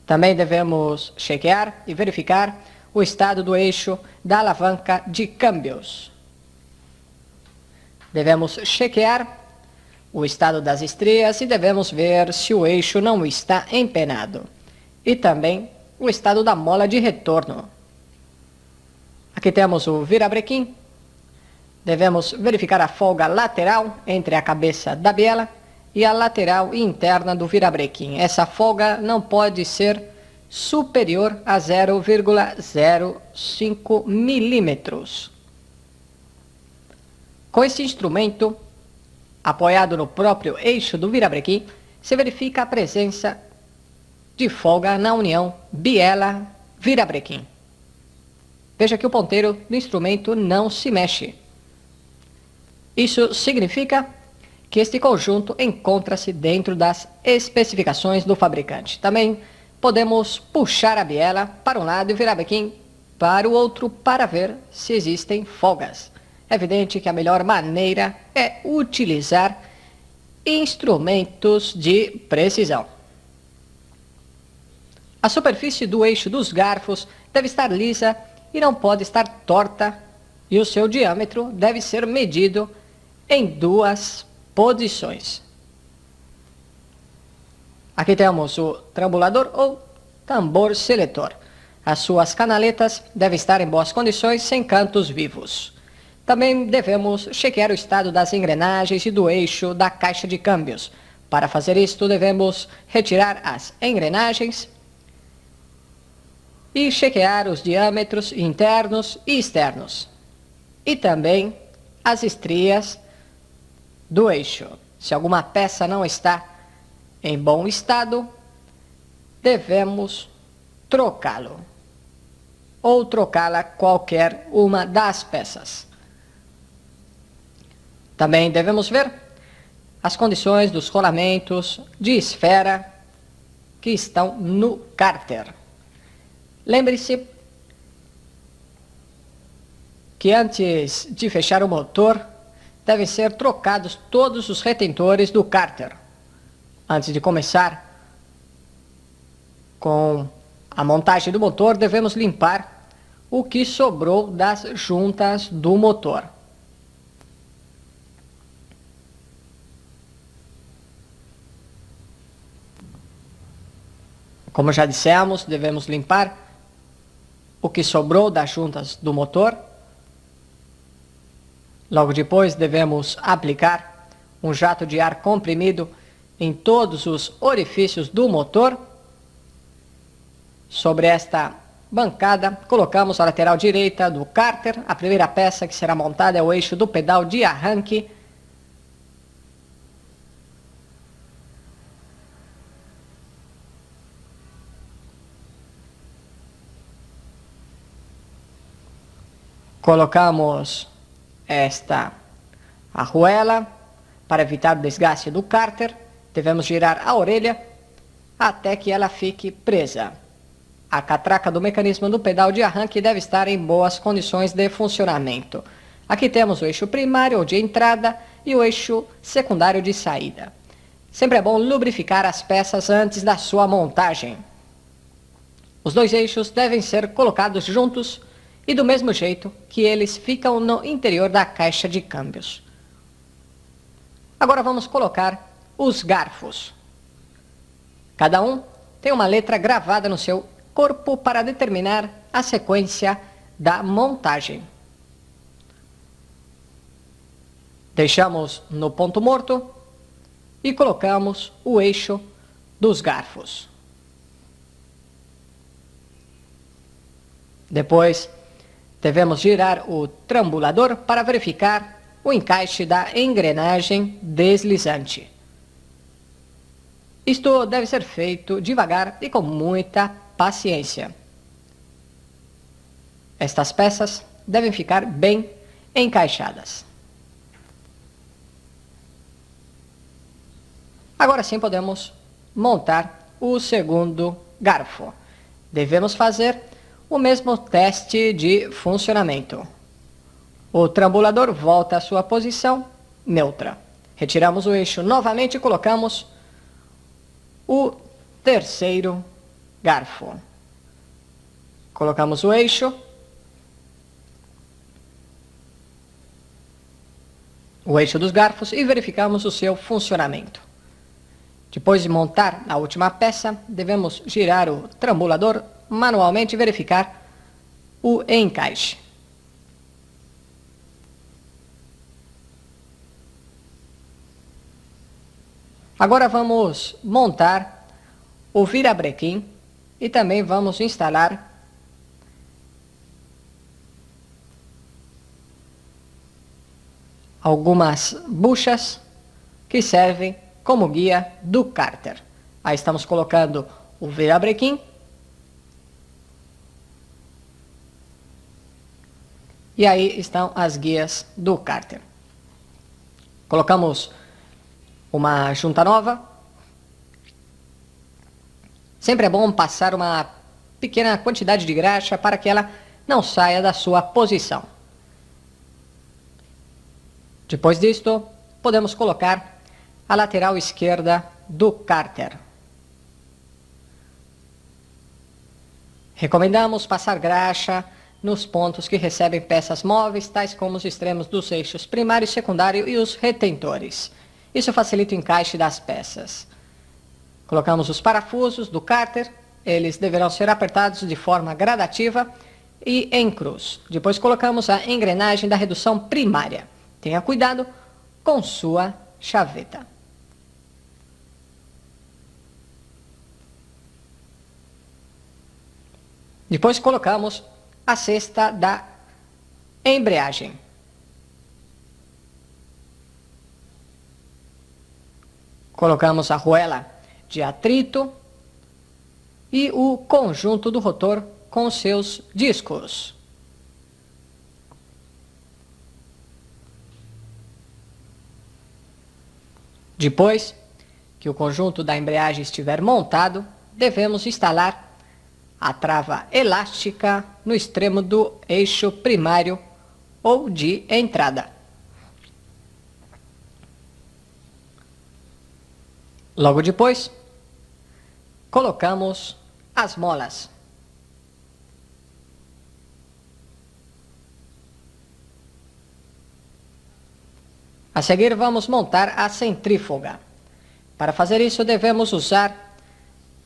Também devemos chequear e verificar o estado do eixo da alavanca de câmbios. Devemos chequear o estado das estrias e devemos ver se o eixo não está empenado. E também o estado da mola de retorno. Aqui temos o virabrequim. Devemos verificar a folga lateral entre a cabeça da biela e a lateral interna do virabrequim. Essa folga não pode ser superior a 0,05 milímetros. Com esse instrumento, apoiado no próprio eixo do virabrequim, se verifica a presença de folga na união biela-virabrequim. Veja que o ponteiro do instrumento não se mexe. Isso significa que este conjunto encontra-se dentro das especificações do fabricante. Também podemos puxar a biela para um lado e o virabrequim para o outro para ver se existem folgas. É evidente que a melhor maneira é utilizar instrumentos de precisão. A superfície do eixo dos garfos deve estar lisa e não pode estar torta, e o seu diâmetro deve ser medido em 2 posições. Aqui temos o trambulador ou tambor seletor. As suas canaletas devem estar em boas condições, sem cantos vivos. Também devemos chequear o estado das engrenagens e do eixo da caixa de câmbios. Para fazer isto, devemos retirar as engrenagens e chequear os diâmetros internos e externos. E também as estrias do eixo. Se alguma peça não está em bom estado, devemos trocá-lo ou trocá-la qualquer uma das peças. Também devemos ver as condições dos rolamentos de esfera que estão no cárter. Lembre-se que antes de fechar o motor, devem ser trocados todos os retentores do cárter. Antes de começar com a montagem do motor, devemos limpar o que sobrou das juntas do motor. Como já dissemos, devemos limpar o que sobrou das juntas do motor. Logo depois, devemos aplicar um jato de ar comprimido em todos os orifícios do motor. Sobre esta bancada, colocamos a lateral direita do cárter. A primeira peça que será montada é o eixo do pedal de arranque. Colocamos esta arruela para evitar o desgaste do cárter. Devemos girar a orelha até que ela fique presa. A catraca do mecanismo do pedal de arranque deve estar em boas condições de funcionamento. Aqui temos o eixo primário ou de entrada e o eixo secundário de saída. Sempre é bom lubrificar as peças antes da sua montagem. Os 2 eixos devem ser colocados juntos e do mesmo jeito que eles ficam no interior da caixa de câmbios. Agora vamos colocar os garfos. Cada um tem uma letra gravada no seu corpo para determinar a sequência da montagem. Deixamos no ponto morto e colocamos o eixo dos garfos. Depois, devemos girar o trambulador para verificar o encaixe da engrenagem deslizante. Isto deve ser feito devagar e com muita paciência. Estas peças devem ficar bem encaixadas. Agora sim podemos montar o segundo garfo. Devemos fazer o mesmo teste de funcionamento. O trambulador volta à sua posição neutra. Retiramos o eixo novamente e colocamos o terceiro garfo. Colocamos o eixo. O eixo dos garfos e verificamos o seu funcionamento. Depois de montar a última peça, devemos girar o trambulador manualmente e verificar o encaixe. Agora vamos montar o virabrequim e também vamos instalar algumas buchas que servem como guia do cárter. Aí estamos colocando o virabrequim e aí estão as guias do cárter. Colocamos uma junta nova. Sempre é bom passar uma pequena quantidade de graxa para que ela não saia da sua posição. Depois disto, podemos colocar a lateral esquerda do cárter. Recomendamos passar graxa nos pontos que recebem peças móveis, tais como os extremos dos eixos primário e secundário e os retentores. Isso facilita o encaixe das peças. Colocamos os parafusos do cárter, eles deverão ser apertados de forma gradativa e em cruz. Depois colocamos a engrenagem da redução primária. Tenha cuidado com sua chaveta. Depois colocamos a cesta da embreagem. Colocamos a arruela de atrito e o conjunto do rotor com seus discos. Depois que o conjunto da embreagem estiver montado, devemos instalar a trava elástica no extremo do eixo primário ou de entrada. Logo depois, colocamos as molas. A seguir, vamos montar a centrífuga. Para fazer isso, devemos usar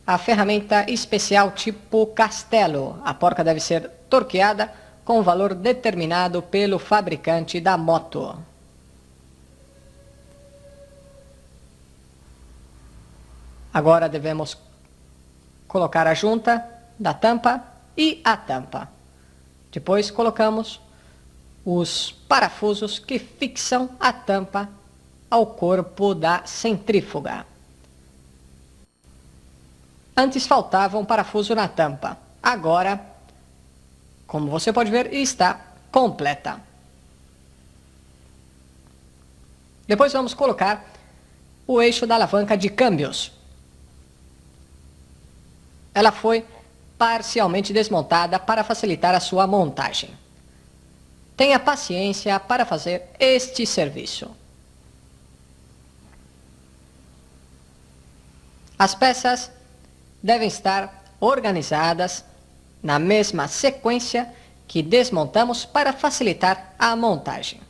a ferramenta especial tipo castelo. A porca deve ser torqueada com o valor determinado pelo fabricante da moto. Agora devemos colocar a junta da tampa e a tampa. Depois colocamos os parafusos que fixam a tampa ao corpo da centrífuga. Antes faltava um parafuso na tampa. Agora, como você pode ver, está completa. Depois vamos colocar o eixo da alavanca de câmbios. Ela foi parcialmente desmontada para facilitar a sua montagem. Tenha paciência para fazer este serviço. As peças devem estar organizadas na mesma sequência que desmontamos para facilitar a montagem.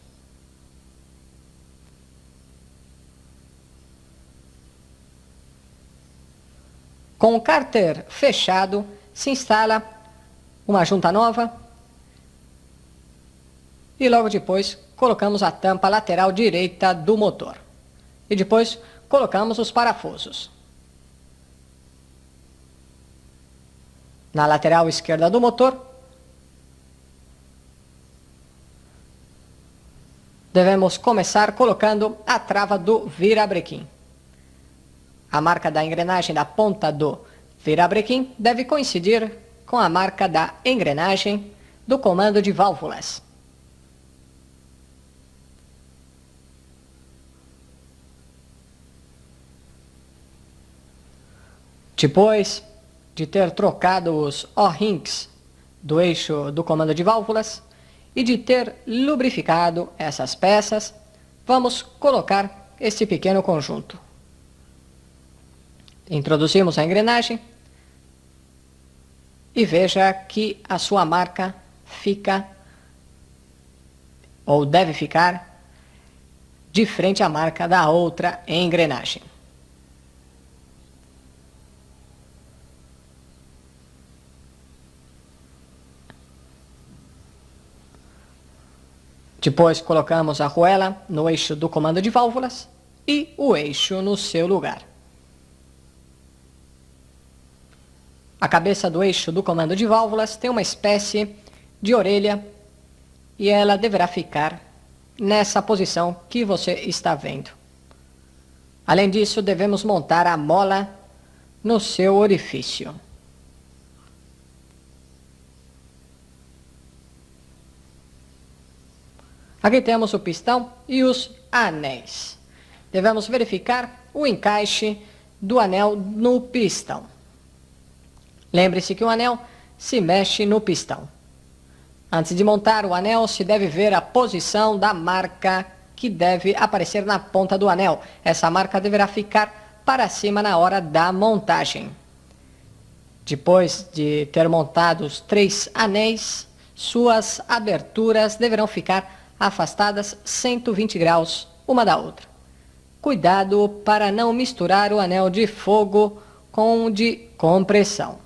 Com o cárter fechado, se instala uma junta nova e logo depois colocamos a tampa lateral direita do motor. E depois colocamos os parafusos. Na lateral esquerda do motor, devemos começar colocando a trava do virabrequim. A marca da engrenagem da ponta do virabrequim deve coincidir com a marca da engrenagem do comando de válvulas. Depois de ter trocado os O-rings do eixo do comando de válvulas e de ter lubrificado essas peças, vamos colocar este pequeno conjunto. Introduzimos a engrenagem e veja que a sua marca fica, ou deve ficar, de frente à marca da outra engrenagem. Depois colocamos a arruela no eixo do comando de válvulas e o eixo no seu lugar. A cabeça do eixo do comando de válvulas tem uma espécie de orelha e ela deverá ficar nessa posição que você está vendo. Além disso, devemos montar a mola no seu orifício. Aqui temos o pistão e os anéis. Devemos verificar o encaixe do anel no pistão. Lembre-se que o anel se mexe no pistão. Antes de montar o anel, se deve ver a posição da marca que deve aparecer na ponta do anel. Essa marca deverá ficar para cima na hora da montagem. Depois de ter montado os 3 anéis, suas aberturas deverão ficar afastadas 120 graus uma da outra. Cuidado para não misturar o anel de fogo com o de compressão.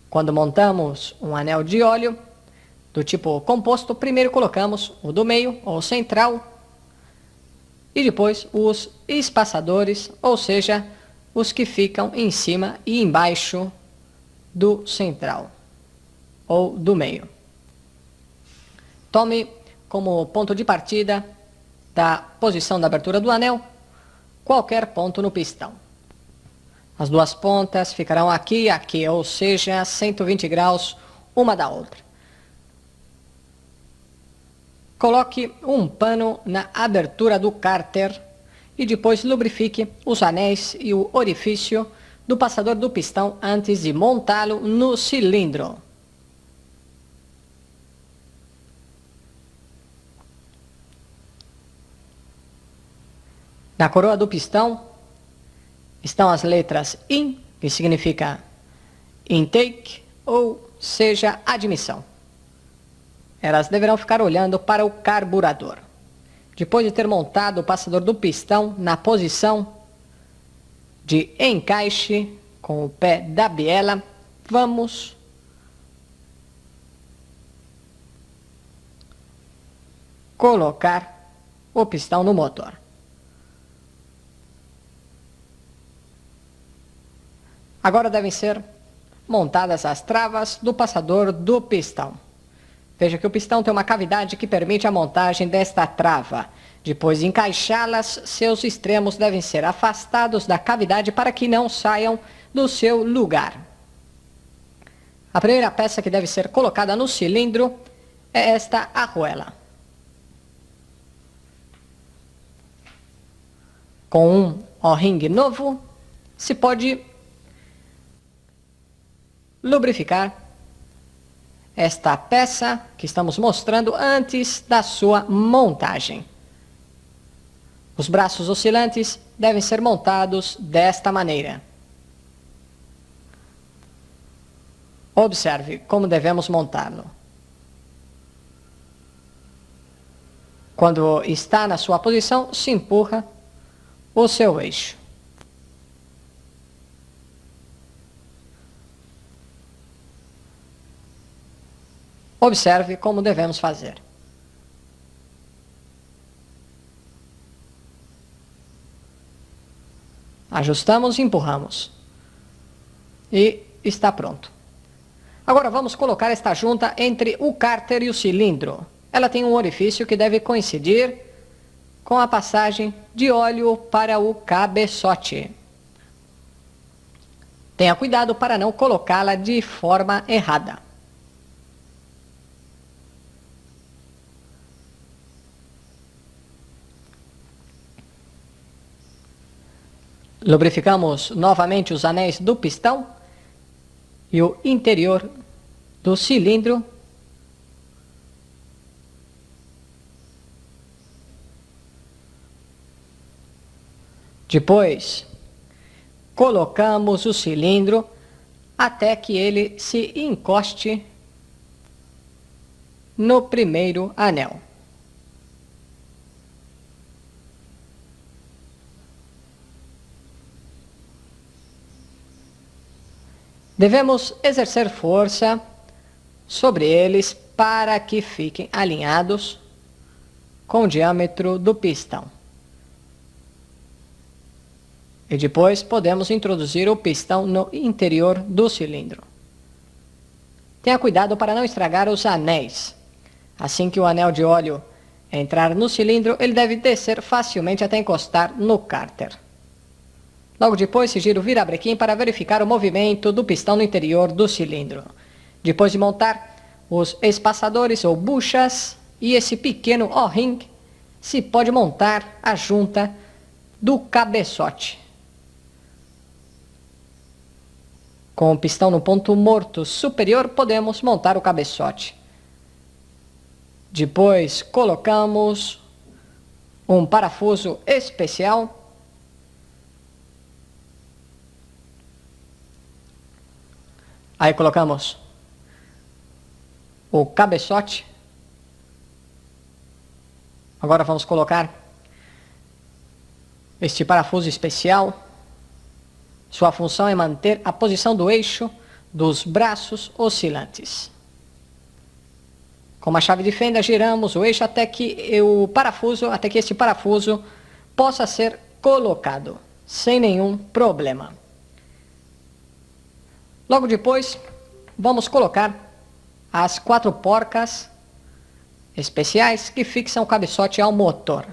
Quando montamos um anel de óleo do tipo composto, primeiro colocamos o do meio ou central e depois os espaçadores, ou seja, os que ficam em cima e embaixo do central ou do meio. Tome como ponto de partida da posição da abertura do anel qualquer ponto no pistão. As duas pontas ficarão aqui e aqui, ou seja, 120 graus uma da outra. Coloque um pano na abertura do cárter e depois lubrifique os anéis e o orifício do passador do pistão antes de montá-lo no cilindro. Na coroa do pistão estão as letras IN, que significa intake, ou seja, admissão. Elas deverão ficar olhando para o carburador. Depois de ter montado o passador do pistão na posição de encaixe com o pé da biela, vamos colocar o pistão no motor. Agora devem ser montadas as travas do passador do pistão. Veja que o pistão tem uma cavidade que permite a montagem desta trava. Depois de encaixá-las, seus extremos devem ser afastados da cavidade para que não saiam do seu lugar. A primeira peça que deve ser colocada no cilindro é esta arruela. Com um O-ring novo, se pode lubrificar esta peça que estamos mostrando antes da sua montagem. Os braços oscilantes devem ser montados desta maneira. Observe como devemos montá-lo. Quando está na sua posição, se empurra o seu eixo. Observe como devemos fazer. Ajustamos e empurramos. E está pronto. Agora vamos colocar esta junta entre o cárter e o cilindro. Ela tem um orifício que deve coincidir com a passagem de óleo para o cabeçote. Tenha cuidado para não colocá-la de forma errada. Lubrificamos novamente os anéis do pistão e o interior do cilindro. Depois, colocamos o cilindro até que ele se encoste no primeiro anel. Devemos exercer força sobre eles para que fiquem alinhados com o diâmetro do pistão. E depois podemos introduzir o pistão no interior do cilindro. Tenha cuidado para não estragar os anéis. Assim que o anel de óleo entrar no cilindro, ele deve descer facilmente até encostar no cárter. Logo depois, se gira o virabrequim para verificar o movimento do pistão no interior do cilindro. Depois de montar os espaçadores ou buchas e esse pequeno O-ring, se pode montar a junta do cabeçote. Com o pistão no ponto morto superior, podemos montar o cabeçote. Depois colocamos um parafuso especial. Aí colocamos o cabeçote. Agora vamos colocar este parafuso especial. Sua função é manter a posição do eixo dos braços oscilantes. Com uma chave de fenda, giramos o eixo até que este parafuso possa ser colocado, sem nenhum problema. Logo depois, vamos colocar as 4 porcas especiais que fixam o cabeçote ao motor.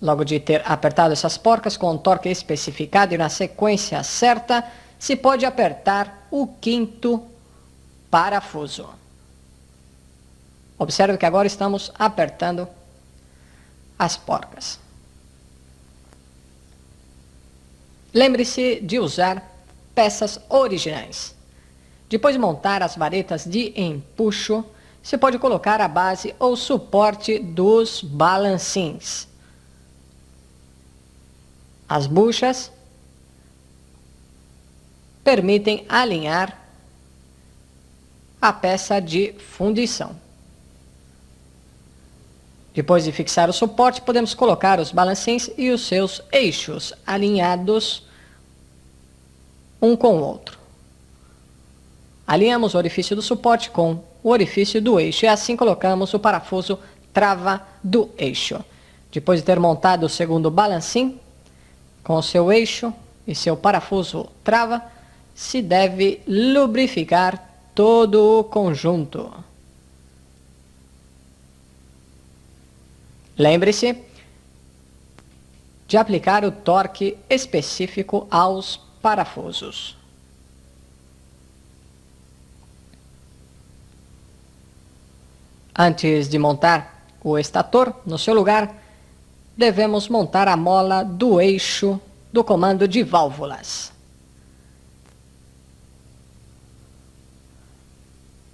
Logo de ter apertado essas porcas com um torque especificado e na sequência certa, se pode apertar o 5º parafuso. Observe que agora estamos apertando as porcas. Lembre-se de usar peças originais. Depois de montar as varetas de empuxo, se pode colocar a base ou suporte dos balancins. As buchas permitem alinhar a peça de fundição. Depois de fixar o suporte, podemos colocar os balancins e os seus eixos alinhados um com o outro. Alinhamos o orifício do suporte com o orifício do eixo e assim colocamos o parafuso trava do eixo. Depois de ter montado o segundo balancim, com o seu eixo e seu parafuso trava, se deve lubrificar todo o conjunto. Lembre-se de aplicar o torque específico aos parafusos. Antes de montar o estator no seu lugar, devemos montar a mola do eixo do comando de válvulas.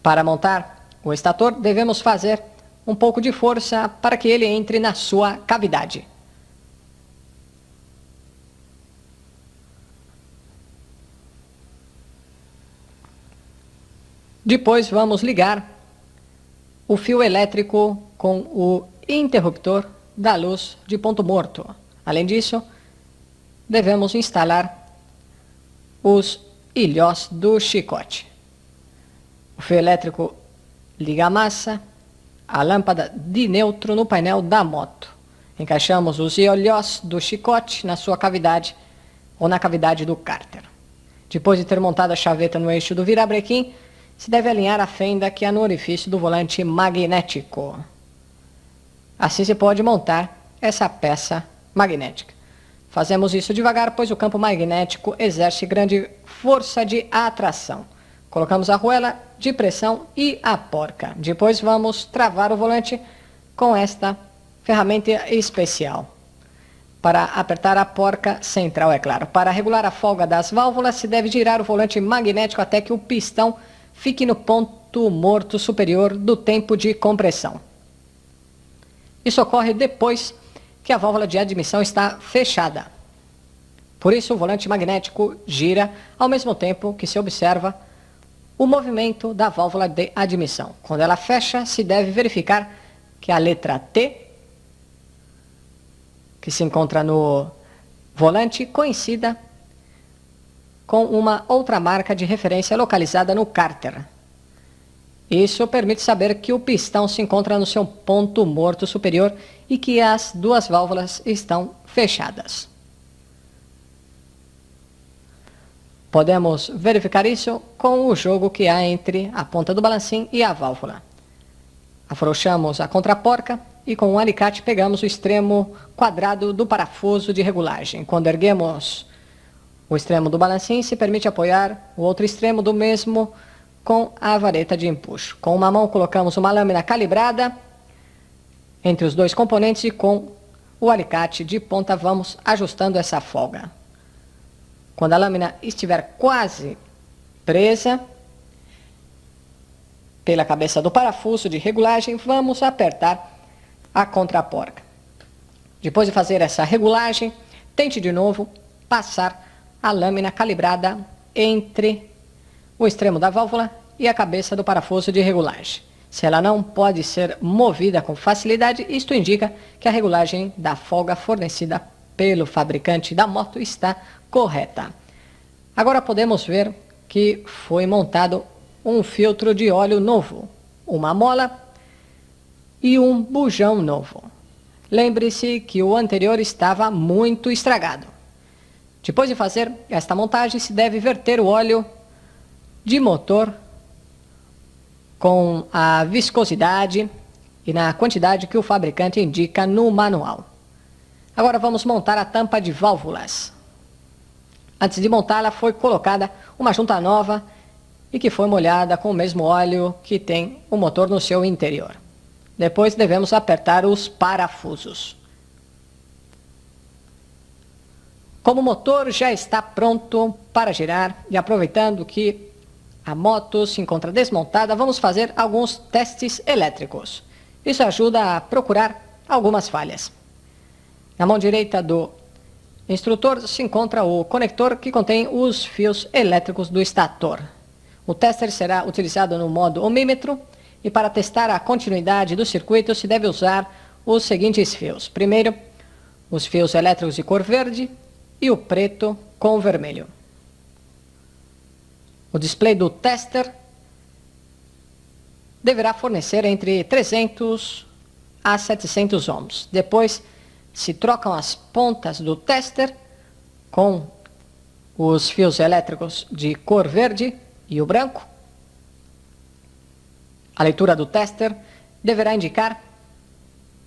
Para montar o estator, devemos fazer um pouco de força para que ele entre na sua cavidade. Depois vamos ligar o fio elétrico com o interruptor da luz de ponto morto. Além disso, devemos instalar os ilhós do chicote. O fio elétrico liga a massa, a lâmpada de neutro no painel da moto. Encaixamos os ilhós do chicote na sua cavidade ou na cavidade do cárter. Depois de ter montado a chaveta no eixo do virabrequim, se deve alinhar a fenda que há no orifício do volante magnético. Assim se pode montar essa peça magnética. Fazemos isso devagar, pois o campo magnético exerce grande força de atração. Colocamos a arruela de pressão e a porca. Depois vamos travar o volante com esta ferramenta especial. Para apertar a porca central, é claro. Para regular a folga das válvulas, se deve girar o volante magnético até que o pistão fique no ponto morto superior do tempo de compressão. Isso ocorre depois que a válvula de admissão está fechada. Por isso, o volante magnético gira ao mesmo tempo que se observa o movimento da válvula de admissão. Quando ela fecha, se deve verificar que a letra T, que se encontra no volante, coincida com uma outra marca de referência localizada no cárter. Isso permite saber que o pistão se encontra no seu ponto morto superior e que as duas válvulas estão fechadas. Podemos verificar isso com o jogo que há entre a ponta do balancim e a válvula. Afrouxamos a contraporca e com um alicate pegamos o extremo quadrado do parafuso de regulagem. Quando erguemos o extremo do balancim, se permite apoiar o outro extremo do mesmo com a vareta de empuxo. Com uma mão colocamos uma lâmina calibrada entre os dois componentes e com o alicate de ponta vamos ajustando essa folga. Quando a lâmina estiver quase presa pela cabeça do parafuso de regulagem, vamos apertar a contraporca. Depois de fazer essa regulagem, tente de novo passar a lâmina calibrada entre o extremo da válvula e a cabeça do parafuso de regulagem. Se ela não pode ser movida com facilidade, isto indica que a regulagem da folga fornecida pelo fabricante da moto está correta. Agora podemos ver que foi montado um filtro de óleo novo, uma mola e um bujão novo. Lembre-se que o anterior estava muito estragado. Depois de fazer esta montagem, se deve verter o óleo de motor com a viscosidade e na quantidade que o fabricante indica no manual. Agora vamos montar a tampa de válvulas. Antes de montá-la, foi colocada uma junta nova e que foi molhada com o mesmo óleo que tem o motor no seu interior. Depois devemos apertar os parafusos. Como o motor já está pronto para girar e aproveitando que a moto se encontra desmontada, vamos fazer alguns testes elétricos. Isso ajuda a procurar algumas falhas. Na mão direita do instrutor se encontra o conector que contém os fios elétricos do estator. O tester será utilizado no modo ohmímetro e para testar a continuidade do circuito se deve usar os seguintes fios. Primeiro, os fios elétricos de cor verde e o preto com o vermelho. O display do tester deverá fornecer entre 300 a 700 ohms. Depois se trocam as pontas do tester com os fios elétricos de cor verde e o branco. A leitura do tester deverá indicar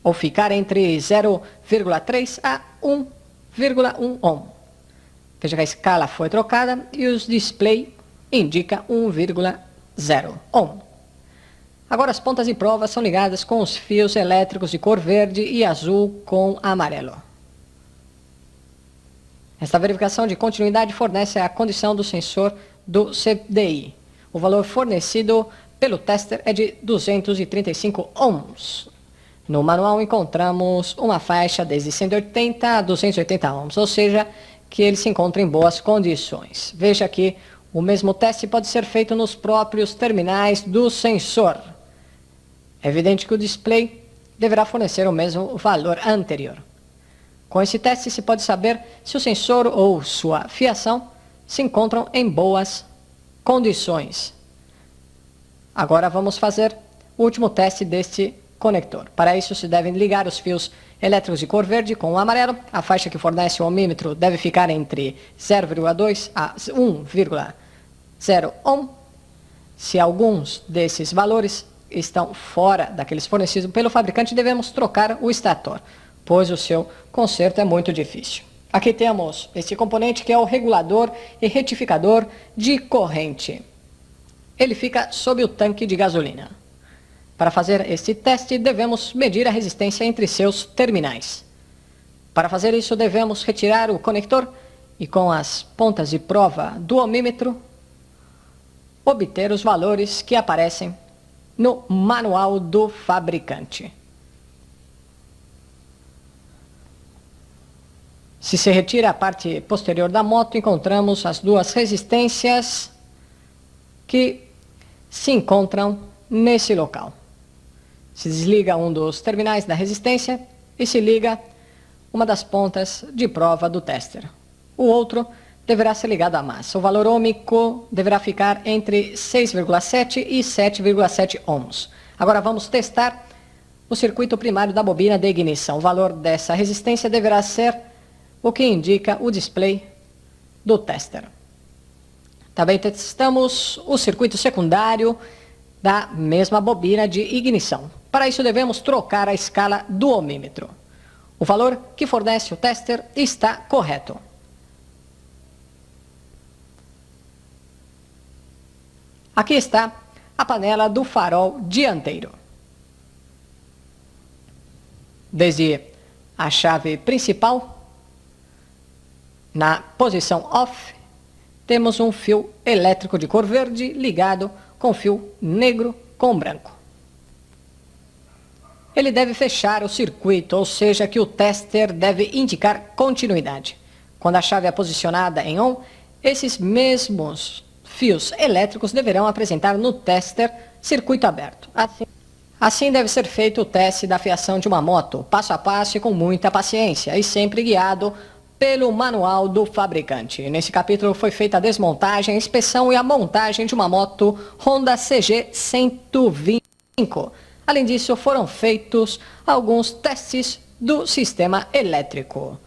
ou ficar entre 0,3 a 1,1 ohm. Veja que a escala foi trocada e o display indica 1,0 ohm. Agora as pontas de prova são ligadas com os fios elétricos de cor verde e azul com amarelo. Esta verificação de continuidade fornece a condição do sensor do CDI. O valor fornecido pelo tester é de 235 ohms. No manual encontramos uma faixa desde 180 a 280 ohms, ou seja, que ele se encontra em boas condições. Veja que o mesmo teste pode ser feito nos próprios terminais do sensor. É evidente que o display deverá fornecer o mesmo valor anterior. Com esse teste se pode saber se o sensor ou sua fiação se encontram em boas condições. Agora vamos fazer o último teste deste conector. Para isso se devem ligar os fios elétricos de cor verde com o amarelo. A faixa que fornece o ohmímetro deve ficar entre 0,2 a 1,0 ohm. Se alguns desses valores estão fora daqueles fornecidos pelo fabricante, devemos trocar o estator, pois o seu conserto é muito difícil. Aqui temos este componente que é o regulador e retificador de corrente. Ele fica sob o tanque de gasolina. Para fazer este teste, devemos medir a resistência entre seus terminais. Para fazer isso, devemos retirar o conector e com as pontas de prova do ohmímetro, obter os valores que aparecem no manual do fabricante. Se se retira a parte posterior da moto, encontramos as duas resistências que se encontram nesse local. Se desliga um dos terminais da resistência e se liga uma das pontas de prova do tester. O outro deverá ser ligado à massa. O valor ohmico deverá ficar entre 6,7 e 7,7 ohms. Agora vamos testar o circuito primário da bobina de ignição. O valor dessa resistência deverá ser o que indica o display do tester. Também testamos o circuito secundário da mesma bobina de ignição. Para isso devemos trocar a escala do ohmímetro. O valor que fornece o tester está correto. Aqui está a panela do farol dianteiro. Desde a chave principal, na posição off, temos um fio elétrico de cor verde ligado com fio negro com branco. Ele deve fechar o circuito, ou seja, que o tester deve indicar continuidade. Quando a chave é posicionada em on, esses mesmos fios elétricos deverão apresentar no tester circuito aberto. Assim deve ser feito o teste da fiação de uma moto, passo a passo e com muita paciência, e sempre guiado pelo manual do fabricante. Nesse capítulo foi feita a desmontagem, a inspeção e a montagem de uma moto Honda CG 125. Além disso, foram feitos alguns testes do sistema elétrico.